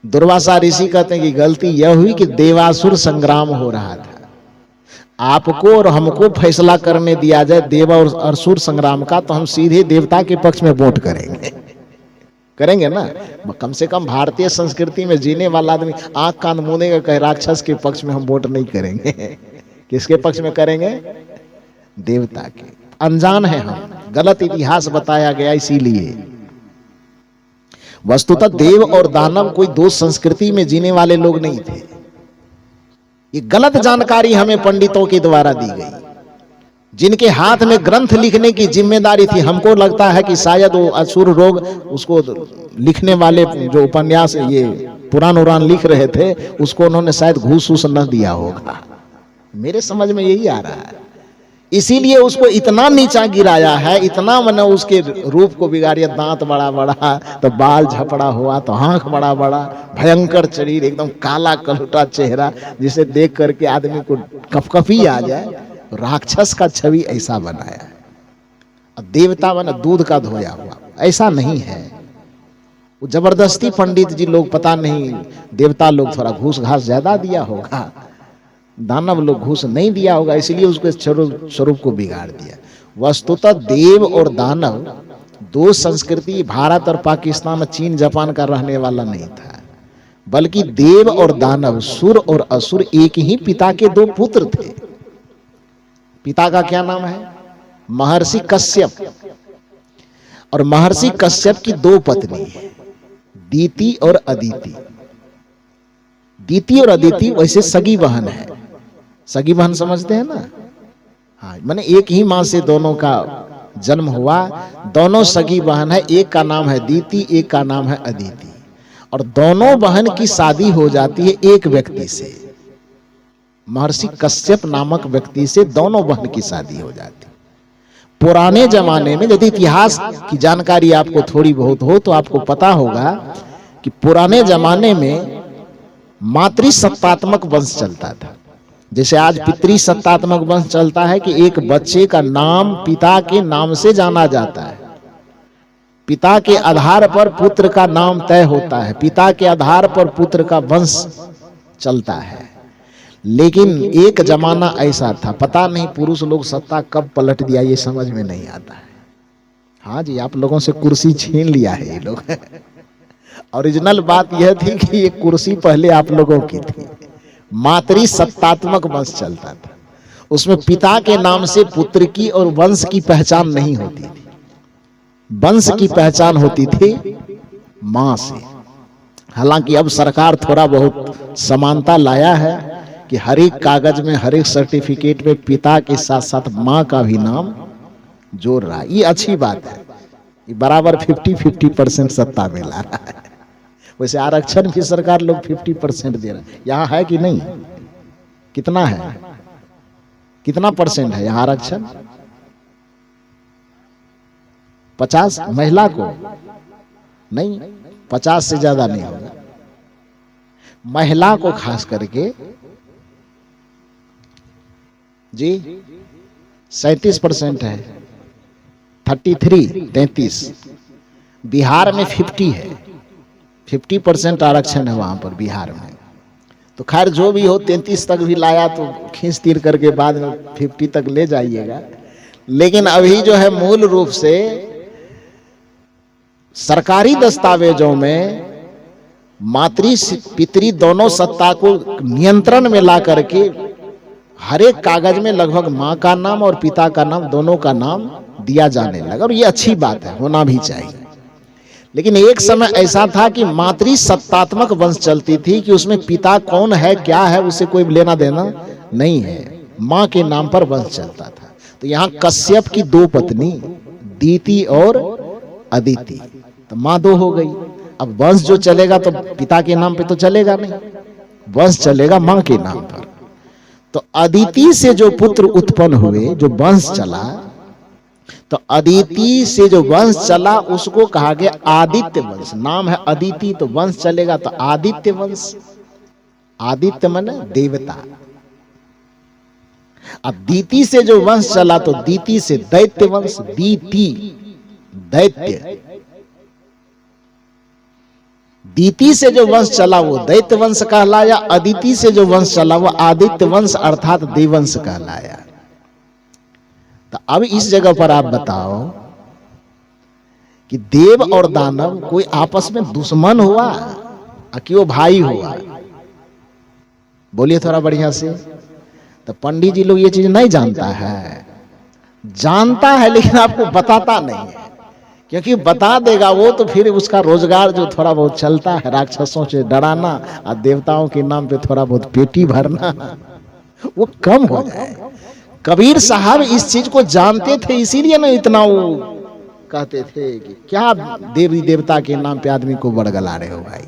दुर्वासा ऋषि कहते हैं कि गलती यह हुई कि देवासुर संग्राम हो रहा था। आपको और हमको फैसला करने दिया जाए देव और असुर संग्राम का, तो हम सीधे देवता के पक्ष में वोट करेंगे ना। कम से कम भारतीय संस्कृति में जीने वाला आदमी आंख कान मूंदेगा, कहे राक्षस के पक्ष में हम वोट नहीं करेंगे। किसके पक्ष में करेंगे? देवता के। अनजान है हम, गलत इतिहास बताया गया इसीलिए। वस्तुतः देव और दानव कोई दो संस्कृति में जीने वाले लोग नहीं थे। ये गलत जानकारी हमें पंडितों के द्वारा दी गई, जिनके हाथ में ग्रंथ लिखने की जिम्मेदारी थी। हमको लगता है कि शायद वो असुर रोग उसको लिखने वाले जो उपन्यास ये पुराण उरान लिख रहे थे उसको उन्होंने शायद घूस वूस न दिया होगा, मेरे समझ में यही आ रहा है। इसीलिए उसको इतना नीचा गिराया है, इतना मैंने उसके रूप को बिगाड़िया। दांत बड़ा बड़ा तो बाल झपड़ा हुआ तो आंख बड़ा बड़ा, भयंकर शरीर, एकदम काला कलुटा चेहरा जिसे देख करके आदमी को कपकपी आ जाए। राक्षस का छवि ऐसा बनाया। देवता बना दूध का धोया हुआ, ऐसा नहीं है। वो जबरदस्ती पंडित जी लोग, पता नहीं देवता लोग थोड़ा घूस घास ज्यादा दिया होगा, दानव लोग घूस नहीं दिया होगा, इसलिए उसके स्वरूप को बिगाड़ दिया। वस्तुतः देव और दानव दो संस्कृति भारत और पाकिस्तान, चीन जापान का रहने वाला नहीं था, बल्कि देव और दानव, सुर और असुर एक ही पिता के दो पुत्र थे। पिता का क्या नाम है? महर्षि कश्यप। और महर्षि कश्यप की दो पत्नी है, दीति और अदिति। दीति और अदिति वैसे सगी बहन है। सगी बहन समझते हैं ना? हाँ, माने एक ही मां से दोनों का जन्म हुआ, दोनों सगी बहन है। एक का नाम है दीति, एक का नाम है अदिति। और दोनों बहन की शादी हो जाती है एक व्यक्ति से, महर्षि कश्यप नामक व्यक्ति से दोनों बहन की शादी हो जाती। पुराने जमाने में, यदि इतिहास की जानकारी आपको थोड़ी बहुत हो तो आपको पता होगा कि पुराने जमाने में मातृसत्तात्मक वंश चलता था। जैसे आज पितृसत्तात्मक वंश चलता है कि एक बच्चे का नाम पिता के नाम से जाना जाता है, पिता के आधार पर पुत्र का नाम तय होता है, पिता के आधार पर पुत्र का वंश चलता है। लेकिन एक जमाना ऐसा था, पता नहीं पुरुष लोग सत्ता कब पलट दिया ये समझ में नहीं आता है। हाँ जी, आप लोगों से कुर्सी छीन लिया है ये लोग। ओरिजिनल बात यह थी कि ये कुर्सी पहले आप लोगों की थी। मातृ सत्तात्मक वंश चलता था, उसमें पिता के नाम से पुत्र की और वंश की पहचान नहीं होती थी, वंश की पहचान होती थी मां से। हालांकि अब सरकार थोड़ा बहुत समानता लाया है कि हर एक कागज में, हर एक सर्टिफिकेट में पिता के साथ साथ मां का भी नाम जोड़ रहा है। ये अच्छी बात है, ये बराबर 50-50% सत्ता में ला रहा है। वैसे आरक्षण भी सरकार लोग 50% दे रहा है, यहाँ है कि नहीं? कितना है, कितना परसेंट है यहाँ आरक्षण? 50 महिला को नहीं, 50 से ज्यादा नहीं होगा। महिला को खास करके जी 37% है, 33। बिहार में 50 है, 50% आरक्षण है वहां पर बिहार में। तो खैर जो भी हो, 33 तक भी लाया तो खींच तीर करके बाद में 50 तक ले जाइएगा। लेकिन अभी जो है मूल रूप से सरकारी दस्तावेजों में मातृ पितृ दोनों सत्ता को नियंत्रण में ला करके हर एक कागज में लगभग मां का नाम और पिता का नाम, दोनों का नाम दिया जाने लगा, और ये अच्छी बात है, होना भी चाहिए। लेकिन एक समय ऐसा था कि मातृ सत्तात्मक वंश चलती थी कि उसमें पिता कौन है, क्या है, उससे कोई लेना देना नहीं है, मां के नाम पर वंश चलता था। तो यहाँ कश्यप की 2 पत्नी दीति और अदिति, तो मां 2 हो गई। अब वंश जो चलेगा तो पिता के नाम पे तो चलेगा नहीं, वंश चलेगा मां के नाम पर। तो अदिति से जो पुत्र उत्पन्न हुए, जो वंश चला, तो अदिति से जो वंश चला उसको कहा गया आदित्य वंश। नाम है अदिति तो वंश चलेगा तो आदित्य वंश। आदित्य माने देवता। अब दीति से जो वंश चला तो दीति से दैत्य वंश, दीति दैत्य। दीति से जो वंश चला वो दैत्य वंश कहलाया, अदिति से जो वंश चला वो आदित्य वंश अर्थात देववंश कहलाया। तो अब इस जगह पर आप बताओ कि देव और दानव कोई आपस में दुश्मन हुआ कि वो भाई हुआ? बोलिए थोड़ा बढ़िया से। तो पंडित जी लोग ये चीज नहीं जानता है, जानता है लेकिन आपको बताता नहीं है, क्योंकि बता देगा वो तो फिर उसका रोजगार जो थोड़ा बहुत चलता है राक्षसों से डराना और देवताओं के नाम पे थोड़ा बहुत पेटी भरना, वो कम हो जाए। कबीर साहब इस चीज को जानते थे, इसीलिए ना इतना वो कहते थे कि क्या देवी देवता के नाम पे आदमी को बड़गला रहे हो भाई,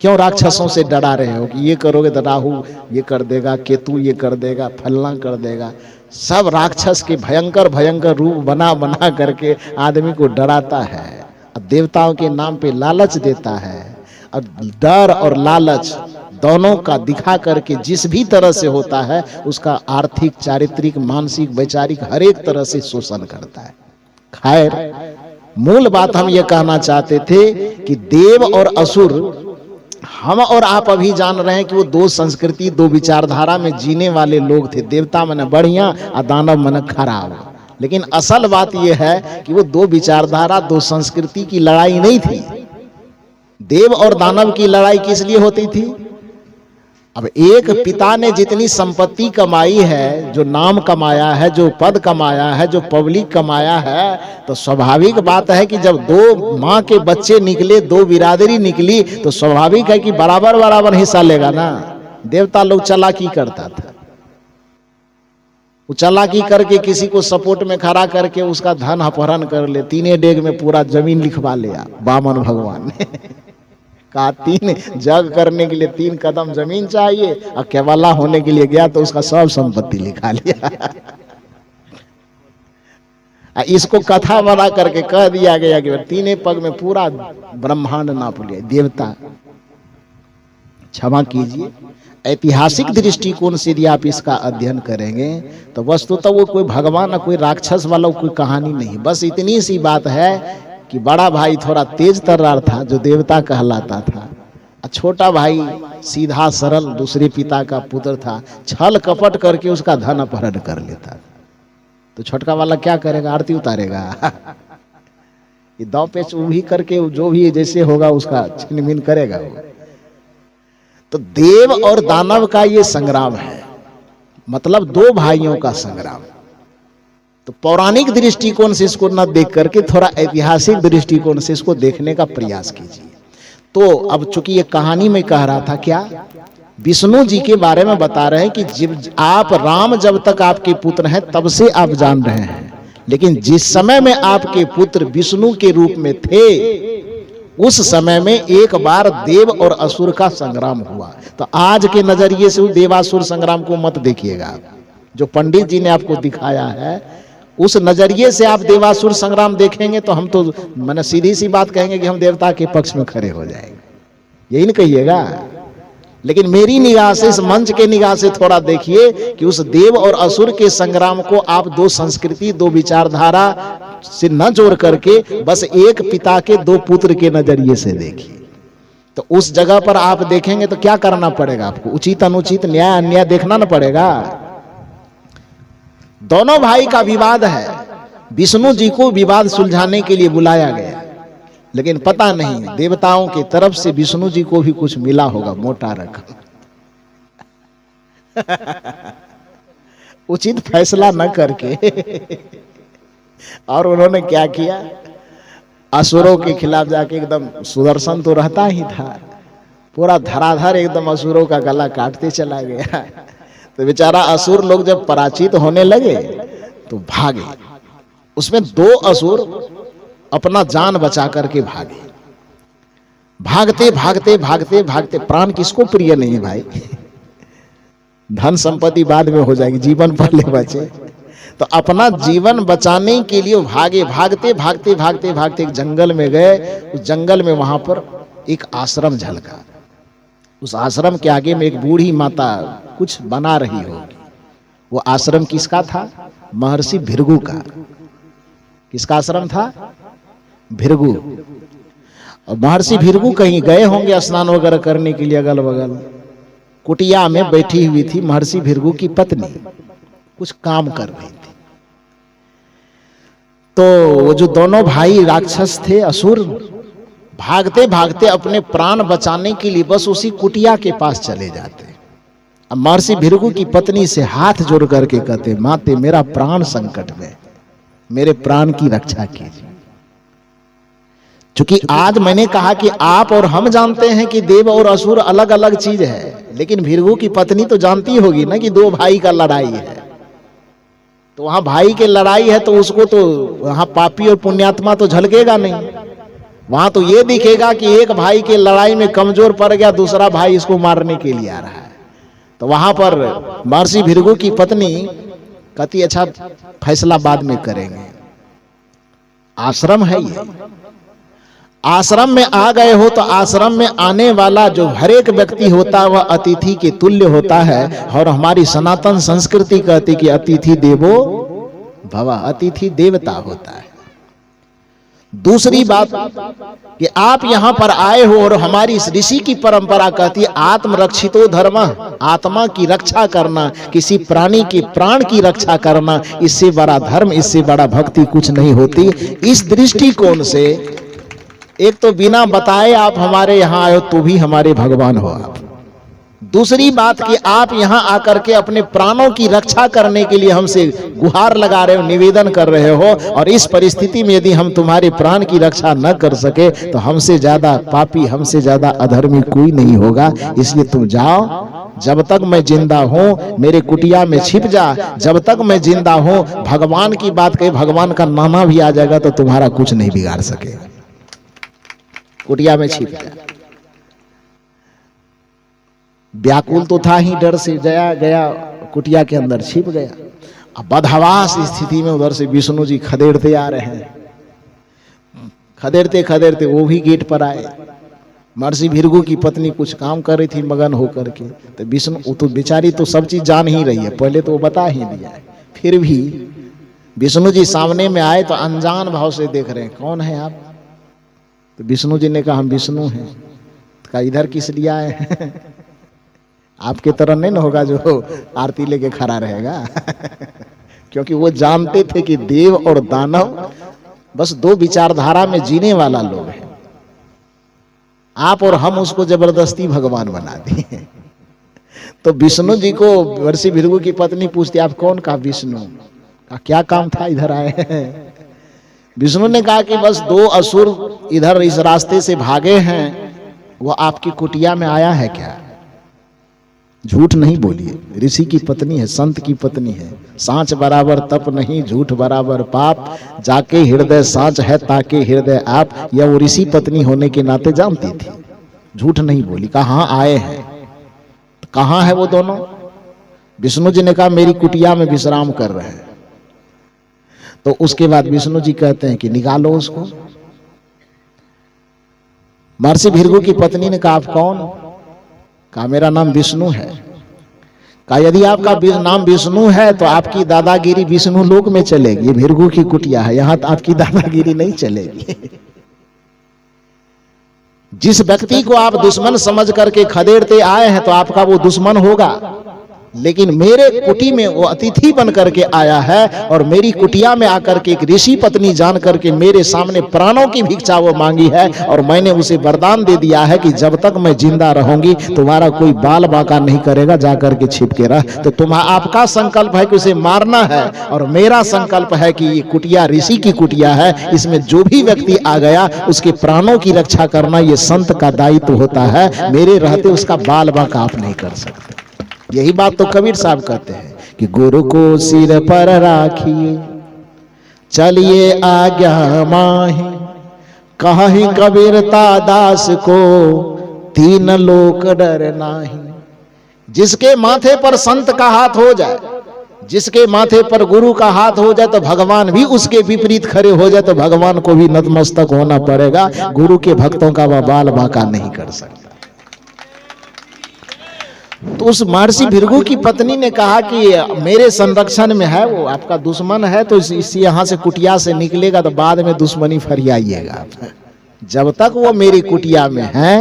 क्यों राक्षसों से डरा रहे हो कि ये करोगे तो राहु ये कर देगा, केतु ये कर देगा, फलना कर देगा। सब राक्षस के भयंकर भयंकर रूप बना बना करके आदमी को डराता है, और देवताओं के नाम पे लालच देता है, और डर और लालच दोनों का दिखा करके जिस भी तरह से होता है उसका आर्थिक, चारित्रिक, मानसिक, वैचारिक हर एक तरह से शोषण करता है। खैर मूल बात हम ये कहना चाहते थे कि देव और असुर, हम और आप अभी जान रहे हैं कि वो 2 संस्कृति, 2 विचारधारा में जीने वाले लोग थे। देवता मने बढ़िया और दानव मने खराब। लेकिन असल बात यह है कि वो 2 विचारधारा, 2 संस्कृति की लड़ाई नहीं थी। देव और दानव की लड़ाई किस लिए होती थी? अब एक पिता ने जितनी संपत्ति कमाई है, जो नाम कमाया है, जो पद कमाया है, जो पब्लिक कमाया है, तो स्वाभाविक बात है कि जब 2 माँ के बच्चे निकले, 2 बिरादरी निकली, तो स्वाभाविक है कि बराबर बराबर हिस्सा लेगा ना। देवता लोग चालाकी करता था, वो चालाकी करके किसी को सपोर्ट में खड़ा करके उसका धन अपहरण कर ले। 3 डेग में पूरा जमीन लिखवा लिया वामन भगवान ने। कहा 3 जग करने के लिए 3 कदम जमीन चाहिए, और केवला होने के लिए गया तो उसका सब संपत्ति लिखा लिया। इसको कथा बना करके कह दिया गया कि 3 पग में पूरा ब्रह्मांड नाप लिया। देवता क्षमा कीजिए, ऐतिहासिक दृष्टिकोण से यदि आप इसका अध्ययन करेंगे तो वस्तुतः वो कोई भगवान, कोई राक्षस वाला कोई कहानी नहीं। बस इतनी सी बात है कि बड़ा भाई थोड़ा तेज तर्रार था, जो देवता कहलाता था, छोटा भाई सीधा सरल दूसरे पिता का पुत्र था, छल कपट करके उसका धन अपहरण कर लेता। तो छोटका वाला क्या करेगा? आरती उतारेगा। ये दांव पेच भी करके जो भी जैसे होगा उसका छिनभिन करेगा वो। तो देव और दानव का ये संग्राम है, मतलब दो भाइयों का संग्राम। तो पौराणिक दृष्टिकोण से इसको न देख करके थोड़ा ऐतिहासिक दृष्टिकोण से इसको देखने का प्रयास कीजिए। तो अब चूंकि ये कहानी में कह रहा था, क्या विष्णु जी के बारे में बता रहे हैं कि जब आप राम जब तक आपके पुत्र हैं तब से आप जान रहे हैं, लेकिन जिस समय में आपके पुत्र विष्णु के रूप में थे उस समय में एक बार देव और असुर का संग्राम हुआ। तो आज के नजरिए से उस देवासुर संग्राम को मत देखिएगा, जो पंडित जी ने आपको दिखाया है उस नजरिए से आप देवासुर संग्राम देखेंगे तो हम तो मैंने सीधी सी बात कहेंगे कि हम देवता के पक्ष में खड़े हो जाएंगे, यही नहीं कहिएगा। लेकिन मेरी निगाह से, इस मंच के निगाह से थोड़ा देखिए कि उस देव और असुर के संग्राम को आप दो संस्कृति, दो विचारधारा से न जोड़ करके बस एक पिता के दो पुत्र के नजरिए से देखिए। तो उस जगह पर आप देखेंगे तो क्या करना पड़ेगा आपको? उचित अनुचित, न्याय अन्याय देखना न पड़ेगा। दोनों भाई का विवाद है, विष्णु जी को विवाद सुलझाने के लिए बुलाया गया, लेकिन पता नहीं देवताओं की तरफ से विष्णु जी को भी कुछ मिला होगा, मोटा रकम। उचित फैसला न करके और उन्होंने क्या किया, असुरों के खिलाफ जाके एकदम, सुदर्शन तो रहता ही था, पूरा धराधर एकदम असुरों का गला काटते चला गया। तो बेचारा असुर लोग जब पराजित होने लगे तो भागे। उसमें दो असुर अपना जान बचा करके भागे। भागते भागते भागते भागते, प्राण किसको प्रिय नहीं है भाई? धन संपत्ति बाद में हो जाएगी, जीवन पहले बचे। तो अपना जीवन बचाने के लिए भागे। भागते भागते भागते भागते एक जंगल में गए। उस जंगल में वहां पर एक आश्रम झलका। उस आश्रम के आगे में एक बूढ़ी माता कुछ बना रही होगी। वो आश्रम किसका था? महर्षि भृगु का। किसका आश्रम था? भृगु। और महर्षि भृगु कहीं गए होंगे स्नान वगैरह करने के लिए। अगल बगल कुटिया में बैठी हुई थी महर्षि भृगु की पत्नी, कुछ काम कर रही थी। तो वो जो दोनों भाई राक्षस थे, असुर, भागते भागते अपने प्राण बचाने के लिए बस उसी कुटिया के पास चले जाते। अब महर्षि भृगु की पत्नी से हाथ जोड़ करके कहते, माते मेरा प्राण संकट में, मेरे प्राण की रक्षा कीजिए। क्योंकि आज मैंने कहा कि आप और हम जानते हैं कि देव और असुर अलग अलग चीज है, लेकिन भृगु की पत्नी तो जानती होगी ना कि दो भाई का लड़ाई है। तो वहां भाई के लड़ाई है तो उसको तो वहां पापी और पुण्यात्मा तो झलकेगा नहीं। वहां तो ये दिखेगा कि एक भाई के लड़ाई में कमजोर पड़ गया, दूसरा भाई इसको मारने के लिए आ रहा है। तो वहां पर महर्षि भृगु की पत्नी कहती, अच्छा फैसला बाद में करेंगे, आश्रम है ये, आश्रम में आ गए हो तो आश्रम में आने वाला जो हर एक व्यक्ति होता है वह अतिथि के तुल्य होता है। और हमारी सनातन संस्कृति कहती कि अतिथि देवो भव, अतिथि देवता होता है। दूसरी बात कि आप यहां पर आए हो और हमारी इस ऋषि की परंपरा कहती है आत्मरक्षितो धर्म, आत्मा की रक्षा करना, किसी प्राणी के प्राण की रक्षा करना, इससे बड़ा धर्म, इससे बड़ा भक्ति कुछ नहीं होती। इस दृष्टिकोण से एक तो बिना बताए आप हमारे यहां आए हो तो भी हमारे भगवान हो आप। दूसरी बात कि आप यहां आकर के अपने प्राणों की रक्षा करने के लिए हमसे गुहार लगा रहे हो, निवेदन कर रहे हो, और इस परिस्थिति में यदि हम तुम्हारे प्राण की रक्षा न कर सके तो हमसे ज्यादा पापी, हमसे ज्यादा अधर्मी कोई नहीं होगा। इसलिए तुम जाओ, जब तक मैं जिंदा हूं मेरे कुटिया में छिप जा, जब तक मैं जिंदा हूं भगवान की बात कहे, भगवान का नाना भी आ जाएगा तो तुम्हारा कुछ नहीं बिगाड़ सकेगा। कुटिया में छिप गया। व्याकुल तो था ही डर से, गया कुटिया के अंदर छिप गया। अब बदहवास स्थिति में उधर से विष्णु जी खदेड़ते आ रहे हैं। खदेड़ते खदेड़ते वो भी गेट पर आए। महर्षि भृगु की पत्नी कुछ काम कर रही थी मगन होकर के, तो विष्णु, वो तो बेचारी तो सब चीज जान ही रही है, पहले तो वो बता ही दिया है, फिर भी विष्णु जी सामने में आए तो अनजान भाव से देख रहे हैं, कौन है आप? तो विष्णु जी ने कहा हम विष्णु हैं। का इधर किस लिए आए हैं? आपके तरह नहीं ना होगा जो आरती लेके खड़ा रहेगा। क्योंकि वो जानते थे कि देव और दानव बस दो विचारधारा में जीने वाला लोग है। आप और हम उसको जबरदस्ती भगवान बना दिए। तो विष्णु जी को महर्षि भृगु की पत्नी पूछती, आप कौन? कहा विष्णु। का क्या काम था इधर आए हैं? विष्णु ने कहा कि बस दो असुर इधर इस रास्ते से भागे हैं, वो आपकी कुटिया में आया है क्या? झूठ नहीं बोलिए, ऋषि की पत्नी है, संत की पत्नी है। सांच बराबर तप नहीं, झूठ बराबर पाप, जाके हृदय सांच है ताके हृदय आप। यह वो ऋषि पत्नी होने के नाते जानती थी, झूठ नहीं बोली। कहाँ आए हैं? कहाँ है वो दोनों? विष्णु जी ने कहा मेरी कुटिया में विश्राम कर रहे हैं। तो उसके बाद विष्णु जी कहते हैं कि निकालो उसको। महर्षि भृगु की पत्नी ने कहा आप कौन? कहा मेरा नाम विष्णु है। कहा यदि आपका नाम विष्णु है तो आपकी दादागिरी विष्णु लोक में चलेगी, ये भृगु की कुटिया है, यहां तो आपकी दादागिरी नहीं चलेगी। जिस व्यक्ति को आप दुश्मन समझ करके खदेड़ते आए हैं तो आपका वो दुश्मन होगा, लेकिन मेरे कुटी में वो अतिथि बन करके आया है और मेरी कुटिया में आकर के एक ऋषि पत्नी जान करके मेरे सामने प्राणों की भिक्षा वो मांगी है, और मैंने उसे वरदान दे दिया है कि जब तक मैं जिंदा रहूंगी तुम्हारा कोई बाल बांका नहीं करेगा, जा करके छिप के रह। तो आपका संकल्प है कि उसे मारना है, और मेरा संकल्प है कि ये कुटिया ऋषि की कुटिया है, इसमें जो भी व्यक्ति आ गया उसके प्राणों की रक्षा करना ये संत का दायित्व होता है। मेरे रहते उसका बाल बांका आप नहीं कर सकते। यही बात तो कबीर साहब कहते हैं कि गुरु को सिर पर राखिए, चलिए आज्ञा माही, कहीं कबीरता दास को तीन लोक डर नाही। जिसके माथे पर संत का हाथ हो जाए, जिसके माथे पर गुरु का हाथ हो जाए, तो भगवान भी उसके विपरीत खड़े हो जाए तो भगवान को भी नतमस्तक होना पड़ेगा। गुरु के भक्तों का वह बाल बांका नहीं कर सकता। तो उस महर्षि भृगु की पत्नी ने कहा कि मेरे संरक्षण में है, वो आपका दुश्मन है, तो इस यहाँ से कुटिया से निकलेगा तो बाद में दुश्मनी फरियाइएगा। जब तक वो मेरी कुटिया में है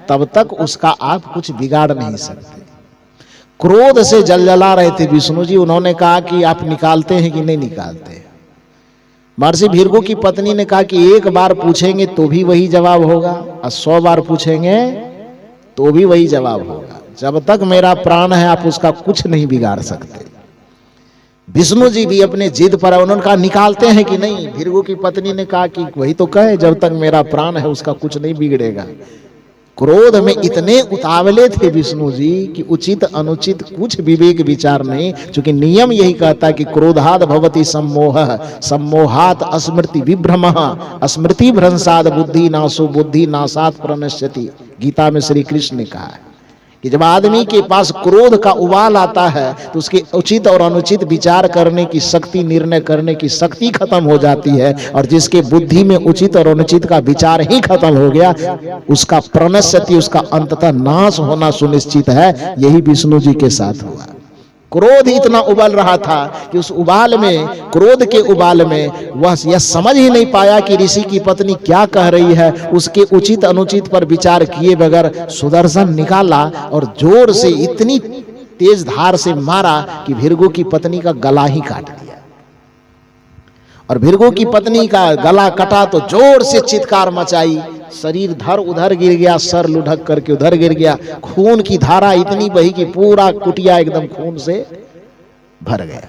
तब तक उसका आप कुछ बिगाड़ नहीं सकते। क्रोध से जलजला रहे थे विष्णु जी। उन्होंने कहा कि आप निकालते हैं कि नहीं निकालते? महर्षि भृगु की पत्नी ने कहा कि एक बार पूछेंगे तो भी वही जवाब होगा, और 100 बार पूछेंगे तो भी वही जवाब होगा। जब तक मेरा प्राण है आप उसका कुछ नहीं बिगाड़ सकते। विष्णु जी भी अपने जिद पर, उन्होंने कहा निकालते हैं कि नहीं? भृगु की पत्नी ने कहा कि वही तो कहे, जब तक मेरा प्राण है उसका कुछ नहीं बिगड़ेगा। क्रोध में इतने उतावले थे विष्णु जी कि उचित अनुचित कुछ विवेक विचार नहीं, क्योंकि नियम यही कहता है कि क्रोधाद भवति सम्मोह, सम्मोहात स्मृति विभ्रमः, स्मृति भ्रंशाद बुद्धि नाशो, बुद्धि नाशात प्रणश्यति। गीता में श्री कृष्ण ने कहा है कि जब आदमी के पास क्रोध का उबाल आता है तो उसके उचित और अनुचित विचार करने की शक्ति, निर्णय करने की शक्ति खत्म हो जाती है, और जिसके बुद्धि में उचित और अनुचित का विचार ही खत्म हो गया उसका प्रणश्यति, उसका अंततः नाश होना सुनिश्चित है। यही विष्णु जी के साथ हुआ। क्रोध इतना उबल रहा था कि उस उबाल में, क्रोध के उबाल में वह यह समझ ही नहीं पाया कि ऋषि की पत्नी क्या कह रही है। उसके उचित अनुचित पर विचार किए बगैर सुदर्शन निकाला और जोर से इतनी तेज धार से मारा कि भृगु की पत्नी का गला ही काट दिया। और भृगु की पत्नी का गला कटा तो जोर से चित्कार मचाई, शरीर धर उधर गिर गया, सर लुढ़क करके उधर गिर गया। खून की धारा इतनी बही कि पूरा कुटिया एकदम खून से भर गया।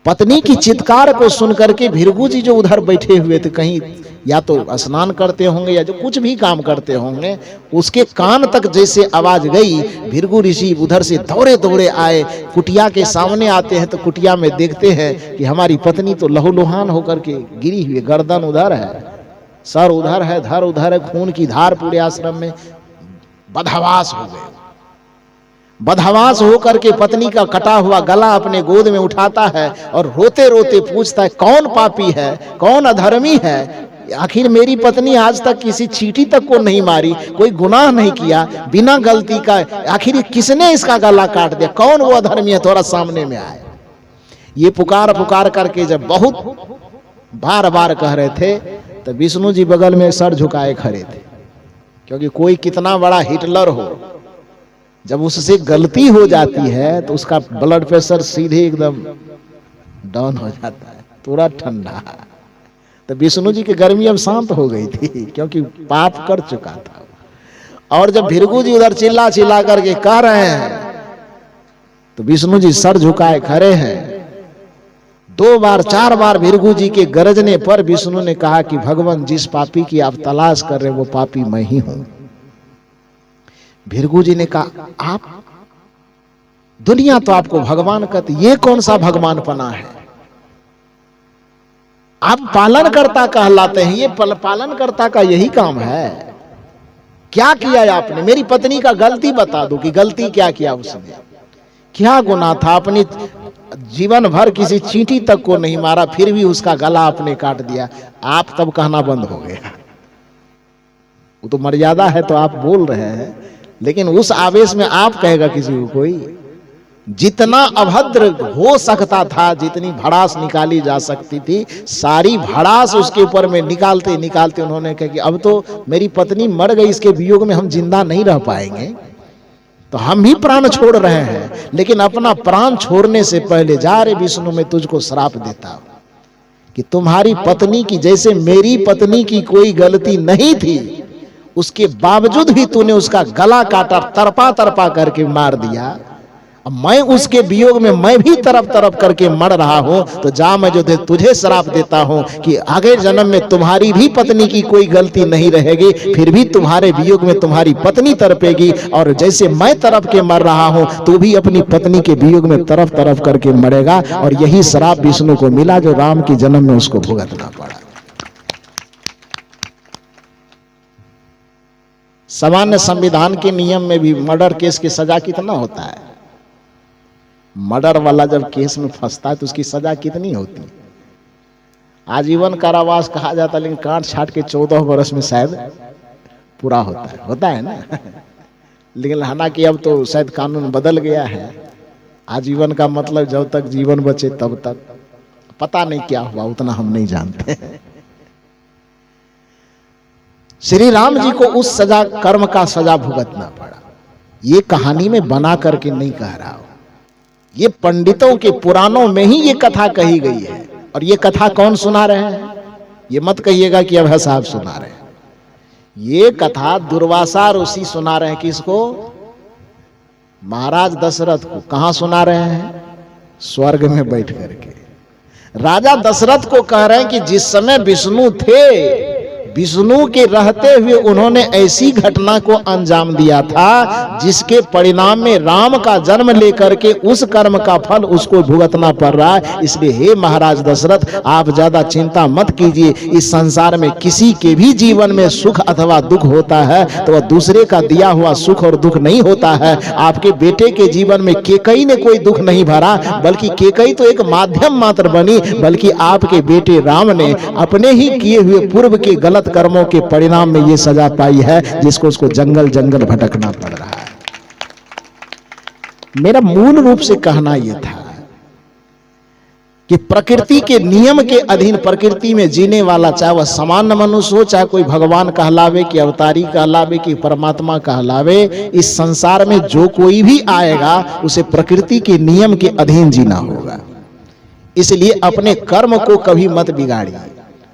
पत्नी की चित्कार को सुनकर के भृगु जी जो उधर बैठे हुए थे, कहीं या तो स्नान करते होंगे या जो कुछ भी काम करते होंगे, उसके कान तक जैसे आवाज गई, भृगु ऋषि उधर से दौड़े दौड़े आए। कुटिया के सामने आते हैं तो कुटिया में देखते हैं कि हमारी पत्नी तो लहूलुहान होकर के गिरी हुई, गर्दन उधर है, सर उधर है, धर उधर है, खून की धार पूरे आश्रम में। बदहवास हो गए। बदहवास होकर के पत्नी का कटा हुआ गला अपने गोद में उठाता है और रोते रोते पूछता है कौन पापी है, कौन अधर्मी है? आखिर मेरी पत्नी आज तक किसी चींटी तक को नहीं मारी, कोई गुनाह नहीं किया, बिना गलती का आखिर किसने इसका गला काट दिया? कौन वो अधर्मी है? थोड़ा सामने में आए। ये पुकार पुकार करके जब बहुत बार बार कह रहे थे तो विष्णु जी बगल में सर झुकाए खड़े थे। क्योंकि कोई कितना बड़ा हिटलर हो, जब उससे गलती हो जाती है तो उसका ब्लड प्रेशर सीधे एकदम डाउन हो जाता है, तुरंत ठंडा। तो विष्णु जी की गर्मी अब शांत हो गई थी, क्योंकि पाप कर चुका था। और जब भृगु जी उधर चिल्ला चिल्ला करके कह रहे हैं तो विष्णु जी सर झुकाए खड़े हैं। 2 बार 4 बार भृगु जी के गरजने पर विष्णु ने कहा कि भगवान, जिस पापी की आप तलाश कर रहे हैं वो पापी मैं ही हूं। भृगु जी ने कहा, आप दुनिया तो आपको भगवान कहती, ये कौन सा भगवान पना है? आप पालन करता कहलाते हैं, ये पालन करता का यही काम है। क्या किया आपने? मेरी पत्नी का गलती बता दो कि गलती क्या किया उसने, क्या गुनाह था? अपनी जीवन भर किसी चींटी तक को नहीं मारा, फिर भी उसका गला आपने काट दिया। आप तब कहना बंद हो गया। वो तो मर्यादा है तो आप बोल रहे हैं, लेकिन उस आवेश में आप कहेगा किसी को कोई? जितना अभद्र हो सकता था, जितनी भड़ास निकाली जा सकती थी, सारी भड़ास उसके ऊपर में निकालते निकालते उन्होंने कहा कि अब तो मेरी पत्नी मर गई, इसके वियोग में हम जिंदा नहीं रह पाएंगे, तो हम ही प्राण छोड़ रहे हैं। लेकिन अपना प्राण छोड़ने से पहले, जा रे विष्णु, मैं तुझको श्राप देता हूं कि तुम्हारी पत्नी की, जैसे मेरी पत्नी की कोई गलती नहीं थी, उसके बावजूद भी तूने उसका गला काटा, तरपा तरपा करके मार दिया। अब मैं उसके वियोग में मैं भी तरफ तरफ करके मर रहा हूं, तो जा, मैं जो तुझे श्राप देता हूं कि आगे जन्म में तुम्हारी भी पत्नी की कोई गलती नहीं रहेगी, फिर भी तुम्हारे वियोग में तुम्हारी पत्नी तड़पेगी, और जैसे मैं तरफ के मर रहा हूं, तू भी अपनी पत्नी के वियोग में तरफ तरफ करके मरेगा। और यही श्राप विष्णु को मिला, जो राम के जन्म में उसको भुगतना पड़ा। सामान्य संविधान के नियम में भी मर्डर केस की सजा कितना होता है? मर्डर वाला जब केस में फंसता है तो उसकी सजा कितनी होती है? आजीवन कारावास कहा जाता है, लेकिन काट छाट के 14 वर्ष में शायद पूरा होता है ना। लेकिन हालांकि अब तो शायद कानून बदल गया है, आजीवन का मतलब जब तक जीवन बचे तब तक। पता नहीं क्या हुआ, उतना हम नहीं जानते। श्री राम जी को उस सजा, कर्म का सजा भुगतना पड़ा। ये कहानी में बना करके नहीं कह रहा हूं, ये पंडितों के पुराणों में ही ये कथा कही गई है। और ये कथा कौन सुना रहे हैं? ये मत कहिएगा कि अब साहब सुना रहे हैं। ये कथा दुर्वासा ऋषि सुना रहे हैं। किसको? महाराज दशरथ को। कहां सुना रहे हैं? स्वर्ग में बैठ करके राजा दशरथ को कह रहे हैं कि जिस समय विष्णु थे, विष्णु के रहते हुए उन्होंने ऐसी घटना को अंजाम दिया था जिसके परिणाम में राम का जन्म लेकर के उस कर्म का फल उसको भुगतना पड़ रहा है। इसलिए हे महाराज दशरथ, आप ज्यादा चिंता मत कीजिए। इस संसार में किसी के भी जीवन में सुख अथवा दुख होता है तो वह दूसरे का दिया हुआ सुख और दुख नहीं होता है। आपके बेटे के जीवन में केकई ने कोई दुख नहीं भरा, बल्कि केकई तो एक माध्यम मात्र बनी, बल्कि आपके बेटे राम ने अपने ही किए हुए पूर्व के गलत कर्मों के परिणाम में ये सजा पाई है, जिसको उसको जंगल जंगल भटकना पड़ रहा है। मेरा मूल रूप से कहना यह था कि प्रकृति के नियम के अधीन, प्रकृति में जीने वाला, चाहे वह सामान्य मनुष्य हो, चाहे कोई भगवान कहलावे कि अवतारी कहलावे कि परमात्मा कहलावे, इस संसार में जो कोई भी आएगा उसे प्रकृति के नियम के अधीन जीना होगा। इसलिए अपने कर्म को कभी मत बिगाड़िए।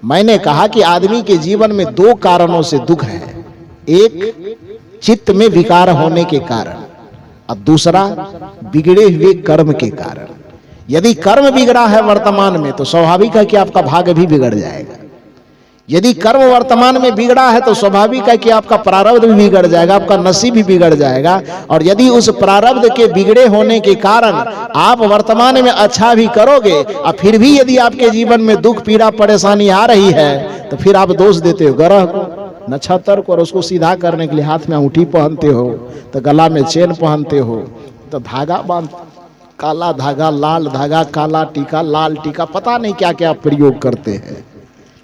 मैंने कहा कि आदमी के जीवन में 2 कारणों से दुख है। एक चित्त में विकार होने के कारण, और दूसरा बिगड़े हुए कर्म के कारण। यदि कर्म बिगड़ा है वर्तमान में तो स्वाभाविक है कि आपका भाग्य भी बिगड़ जाएगा। यदि कर्म वर्तमान में बिगड़ा है तो स्वाभाविक है कि आपका प्रारब्ध भी बिगड़ जाएगा, आपका नसीब भी बिगड़ जाएगा। और यदि उस प्रारब्ध के बिगड़े होने के कारण आप वर्तमान में अच्छा भी करोगे और फिर भी यदि आपके जीवन में दुख पीड़ा परेशानी आ रही है तो फिर आप दोष देते हो ग्रह को, नक्षत्र को, और उसको सीधा करने के लिए हाथ में अंगूठी पहनते हो, तो गला में चेन पहनते हो, तो धागा बांध, काला धागा, लाल धागा, काला टीका, लाल टीका, पता नहीं क्या क्या प्रयोग करते हैं।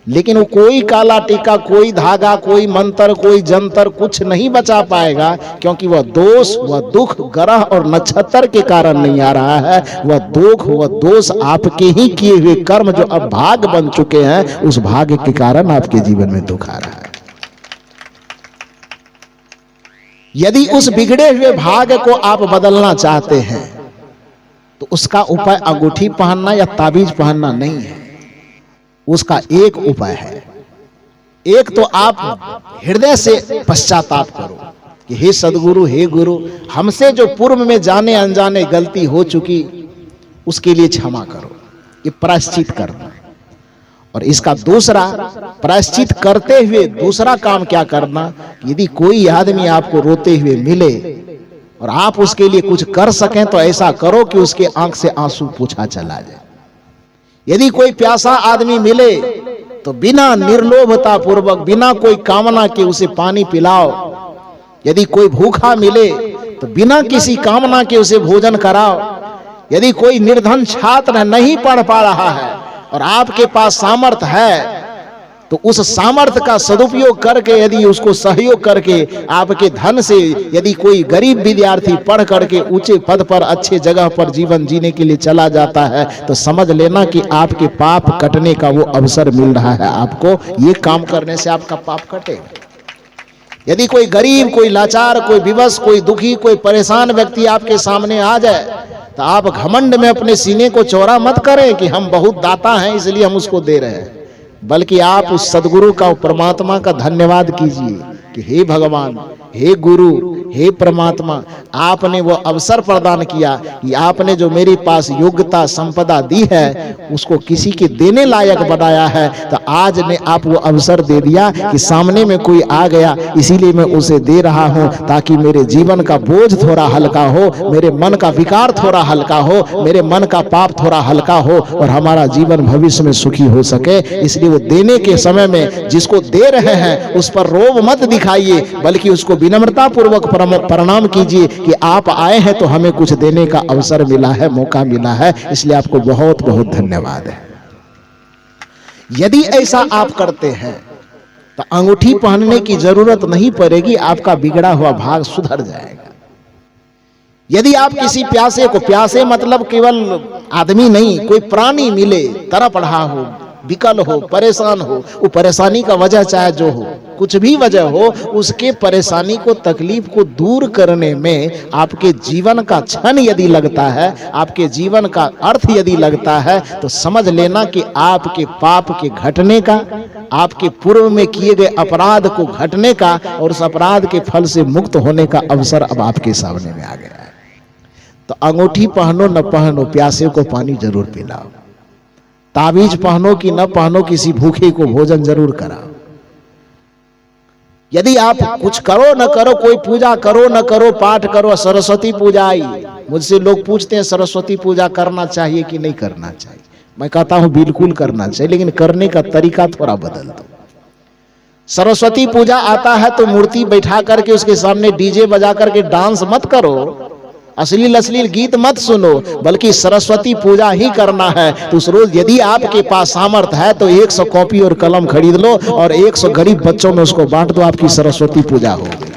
लेकिन वो कोई काला टीका, कोई धागा, कोई मंत्र, कोई जंतर कुछ नहीं बचा पाएगा, क्योंकि वह दोष, वह दुख ग्रह और नक्षत्र के कारण नहीं आ रहा है। वह दुख, वह दोष आपके ही किए हुए कर्म जो अब भाग बन चुके हैं, उस भाग्य के कारण आपके जीवन में दुख आ रहा है। यदि उस बिगड़े हुए भाग्य को आप बदलना चाहते हैं तो उसका उपाय अंगूठी पहनना या ताबीज पहनना नहीं है। उसका एक उपाय है। एक तो आप हृदय से पश्चाताप करो कि हे सदगुरु, हे गुरु, हमसे जो पूर्व में जाने अनजाने गलती हो चुकी उसके लिए क्षमा करो। ये प्रायश्चित करना। और इसका दूसरा, प्रायश्चित करते हुए दूसरा काम क्या करना, यदि कोई आदमी आपको रोते हुए मिले और आप उसके लिए कुछ कर सकें तो ऐसा करो कि उसके आंख से आंसू पोंछा चला जाए। यदि कोई प्यासा आदमी मिले तो बिना निर्लोभता पूर्वक, बिना कोई कामना के उसे पानी पिलाओ। यदि कोई भूखा मिले तो बिना किसी कामना के उसे भोजन कराओ। यदि कोई निर्धन छात्र नहीं पढ़ पा रहा है और आपके पास सामर्थ्य है तो उस सामर्थ्य का सदुपयोग करके, यदि उसको सहयोग करके आपके धन से यदि कोई गरीब विद्यार्थी पढ़ करके ऊंचे पद पर, अच्छे जगह पर जीवन जीने के लिए चला जाता है तो समझ लेना कि आपके पाप कटने का वो अवसर मिल रहा है। आपको ये काम करने से आपका पाप कटेगा। यदि कोई गरीब, कोई लाचार, कोई विवश, कोई दुखी, कोई परेशान व्यक्ति आपके सामने आ जाए तो आप घमंड में अपने सीने को चौड़ा मत करें कि हम बहुत दाता हैं इसलिए हम उसको दे रहे हैं, बल्कि आप उस सदगुरु का, परमात्मा का धन्यवाद कीजिए कि हे भगवान, हे गुरु, हे परमात्मा, आपने वो अवसर प्रदान किया कि आपने जो मेरे पास योग्यता संपदा दी है उसको किसी के देने लायक बनाया है। तो आज ने आप वो अवसर दे दिया कि सामने में कोई आ गया, इसीलिए मैं उसे दे रहा हूं ताकि मेरे जीवन का बोझ थोड़ा हल्का हो, मेरे मन का विकार थोड़ा हल्का हो, मेरे मन का पाप थोड़ा हल्का हो और हमारा जीवन भविष्य में सुखी हो सके। इसलिए वो देने के समय में जिसको दे रहे हैं उस पर रोब मत दिखाइए, बल्कि उसको विनम्रता पूर्वक प्रणाम कीजिए कि आप आए हैं तो हमें कुछ देने का अवसर मिला है, मौका मिला है, इसलिए आपको बहुत बहुत धन्यवाद है। यदि ऐसा आप करते हैं तो अंगूठी पहनने की जरूरत नहीं पड़ेगी, आपका बिगड़ा हुआ भाग सुधर जाएगा। यदि आप किसी प्यासे को, प्यासे मतलब केवल आदमी नहीं, कोई प्राणी मिले, तड़प रहा हो, विकल हो, परेशान हो, वो परेशानी का वजह चाहे जो हो, कुछ भी वजह हो, उसके परेशानी को, तकलीफ को दूर करने में आपके जीवन का क्षण यदि लगता है, आपके जीवन का अर्थ यदि लगता है तो समझ लेना कि आपके पाप के घटने का, आपके पूर्व में किए गए अपराध को घटने का और उस अपराध के फल से मुक्त होने का अवसर अब आपके सामने में आ गया है। तो अंगूठी पहनो न पहनो, प्यासे को पानी जरूर पिलाओ। ताबीज पहनो कि न पहनो, किसी भूखे को भोजन जरूर कराओ। यदि आप कुछ करो न करो, कोई पूजा करो न करो, पाठ करो, सरस्वती पूजा आई, मुझसे लोग पूछते हैं सरस्वती पूजा करना चाहिए कि नहीं करना चाहिए। मैं कहता हूं बिल्कुल करना चाहिए, लेकिन करने का तरीका थोड़ा बदल दो। सरस्वती पूजा आता है तो मूर्ति बैठा करके उसके सामने डीजे बजा करके डांस मत करो, अश्लील गीत मत सुनो, बल्कि सरस्वती पूजा ही करना है तो उस रोज यदि आपके पास सामर्थ्य है तो 100 कॉपी और कलम खरीद लो और 100 गरीब बच्चों में उसको बांट दो, आपकी सरस्वती पूजा हो गई।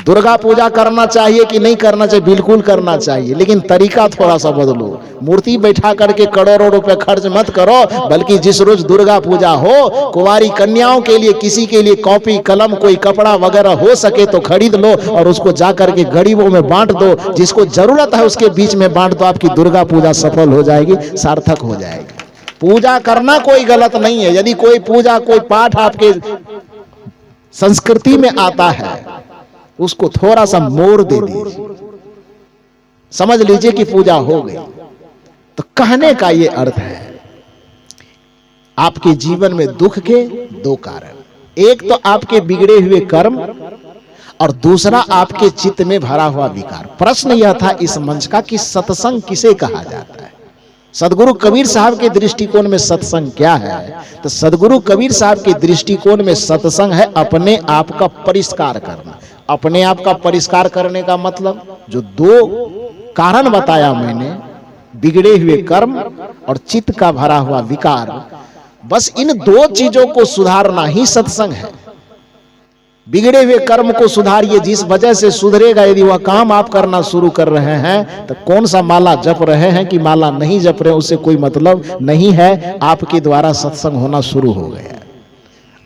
दुर्गा पूजा करना चाहिए कि नहीं करना चाहिए? बिल्कुल करना चाहिए, लेकिन तरीका थोड़ा सा बदलो। मूर्ति बैठा करके करोड़ों रुपए खर्च मत करो, बल्कि जिस रोज दुर्गा पूजा हो, कुंवारी कन्याओं के लिए, किसी के लिए कॉपी कलम, कोई कपड़ा वगैरह हो सके तो खरीद लो और उसको जा करके गरीबों में बांट दो। जिसको जरूरत है उसके बीच में बांट दो, आपकी दुर्गा पूजा सफल हो जाएगी, सार्थक हो जाएगी। पूजा करना कोई गलत नहीं है। यदि कोई पूजा, कोई पाठ आपके संस्कृति में आता है, उसको थोड़ा सा मोड़ दे दीजिए, समझ लीजिए कि पूजा हो गई। तो कहने का ये अर्थ है, आपके जीवन में दुख के 2 कारण, एक तो आपके बिगड़े हुए कर्म और दूसरा आपके चित्त में भरा हुआ विकार। प्रश्न यह था इस मंच का कि सत्संग किसे कहा जाता है? सदगुरु कबीर साहब के दृष्टिकोण में सत्संग क्या है? तो सदगुरु कबीर साहब के दृष्टिकोण में सत्संग है अपने आप का परिष्कार करना। अपने आप का परिष्कार करने का मतलब जो 2 कारण बताया मैंने, बिगड़े हुए कर्म और चित्त का भरा हुआ विकार, बस इन 2 चीजों को सुधारना ही सत्संग है। बिगड़े हुए कर्म को सुधारिए, जिस वजह से सुधरेगा। यदि वह काम आप करना शुरू कर रहे हैं तो कौन सा माला जप रहे हैं कि माला नहीं जप रहे, उससे कोई मतलब नहीं है। आपके द्वारा सत्संग होना शुरू हो गया।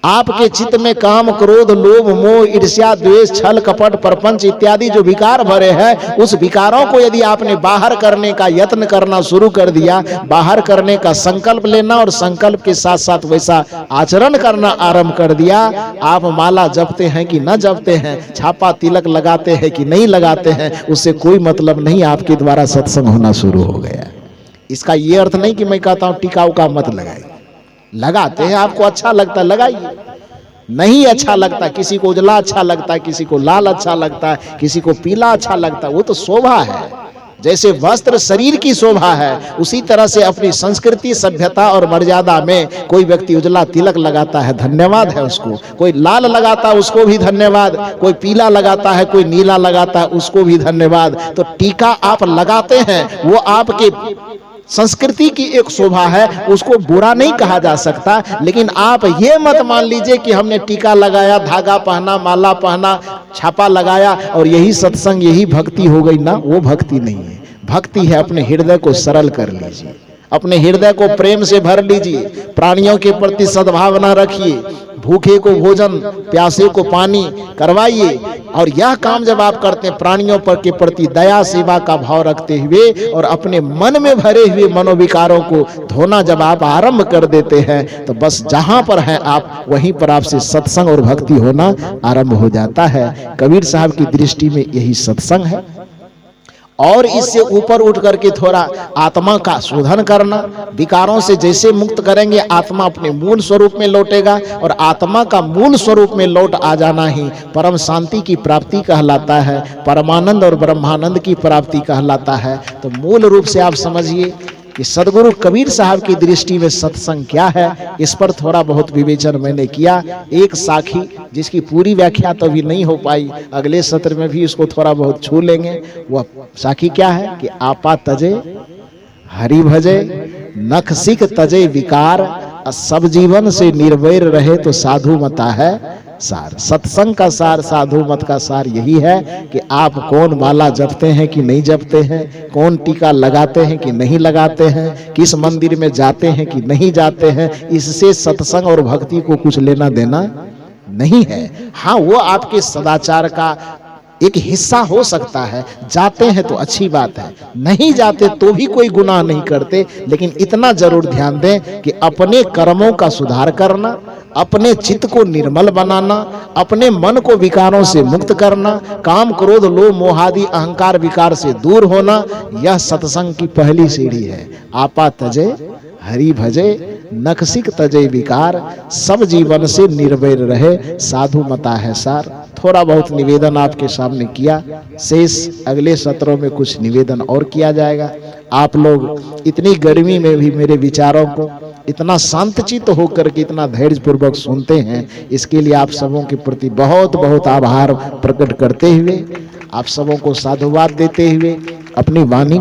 आपके चित्त में काम, क्रोध, लोभ, मोह, ईर्ष्या, द्वेष, छल, कपट, प्रपंच इत्यादि जो विकार भरे हैं, उस विकारों को यदि आपने बाहर करने का यत्न करना शुरू कर दिया, बाहर करने का संकल्प लेना और संकल्प के साथ साथ वैसा आचरण करना आरंभ कर दिया, आप माला जपते हैं कि न जपते हैं, छापा तिलक लगाते हैं कि नहीं लगाते हैं, उससे कोई मतलब नहीं, आपके द्वारा सत्संग होना शुरू हो गया। इसका यह अर्थ नहीं कि मैं कहता हूं टिकाऊ का मत लगाइए, लगाते हैं, आपको अच्छा लगता है लगाइए, नहीं अच्छा लगता, किसी को उजला अच्छा लगता है, किसी को लाल अच्छा लगता है, किसी को पीला अच्छा लगता है, वो तो शोभा है। जैसे वस्त्र शरीर की शोभा है, उसी तरह से अपनी संस्कृति, सभ्यता और मर्यादा में कोई व्यक्ति उजला तिलक लगाता है, धन्यवाद है उसको, कोई लाल लगाता है उसको भी धन्यवाद, कोई पीला लगाता है, कोई नीला लगाता है उसको भी धन्यवाद। तो टीका आप लगाते हैं, वो आपके संस्कृति की एक शोभा है, उसको बुरा नहीं कहा जा सकता। लेकिन आप ये मत मान लीजिए कि हमने टीका लगाया, धागा पहना, माला पहना, छापा लगाया और यही सत्संग, यही भक्ति हो गई ना, वो भक्ति नहीं है। भक्ति है अपने हृदय को सरल कर लीजिए, अपने हृदय को प्रेम से भर लीजिए, प्राणियों के प्रति सद्भावना रखिए, भूखे को भोजन, प्यासे को पानी करवाइए। और यह काम जब आप करते हैं, प्राणियों पर के प्रति दया सेवा का भाव रखते हुए और अपने मन में भरे हुए मनोविकारों को धोना जब आप आरंभ कर देते हैं, तो बस जहां पर हैं आप, वहीं पर आपसे सत्संग और भक्ति होना आरंभ हो जाता है। कबीर साहब की दृष्टि में यही सत्संग है। और इससे ऊपर उठ करके थोड़ा आत्मा का शोधन करना, विकारों से जैसे मुक्त करेंगे आत्मा अपने मूल स्वरूप में लौटेगा, और आत्मा का मूल स्वरूप में लौट आ जाना ही परम शांति की प्राप्ति कहलाता है, परमानंद और ब्रह्मानंद की प्राप्ति कहलाता है। तो मूल रूप से आप समझिए कि सदगुरु कबीर साहब की दृष्टि में सत्संग क्या है, इस पर थोड़ा बहुत विवेचन मैंने किया। एक साखी जिसकी पूरी व्याख्या तो अभी नहीं हो पाई, अगले सत्र में भी उसको थोड़ा बहुत छू लेंगे। वह साखी क्या है कि आपा तजे हरि भजे, नख सिख तजे विकार, सब जीवन से निर्वैर रहे तो साधु मता है सार। सत्संग का सार, साधु मत का सार यही है कि आप कौन माला जपते हैं कि नहीं जपते हैं, कौन टीका लगाते हैं कि नहीं लगाते हैं, किस मंदिर में जाते हैं कि नहीं जाते हैं, इससे सत्संग और भक्ति को कुछ लेना देना नहीं है। हाँ, वो आपके सदाचार का एक हिस्सा हो सकता है, जाते हैं तो अच्छी बात है, नहीं जाते तो भी कोई गुनाह नहीं करते। लेकिन इतना जरूर ध्यान दें कि अपने कर्मों का सुधार करना, अपने चित्त को निर्मल बनाना, अपने मन को विकारों से मुक्त करना, काम, क्रोध, लोभ, मोहादि अहंकार विकार से दूर होना, यह सत्संग की पहली सीढ़ी है। आपा तजे हरि भजे, नखसिक तजे विकार, सब जीवन से निर्वैर रहे साधु मता है सार। थोड़ा बहुत निवेदन आपके सामने किया, शेष अगले सत्रों में कुछ निवेदन और किया जाएगा। आप लोग इतनी गर्मी में भी मेरे विचारों को इतना शांतचित्त होकर के इतना धैर्यपूर्वक सुनते हैं, इसके लिए आप सबों के प्रति बहुत बहुत आभार प्रकट करते हुए, आप सबों को साधुवाद देते हुए अपनी वाणी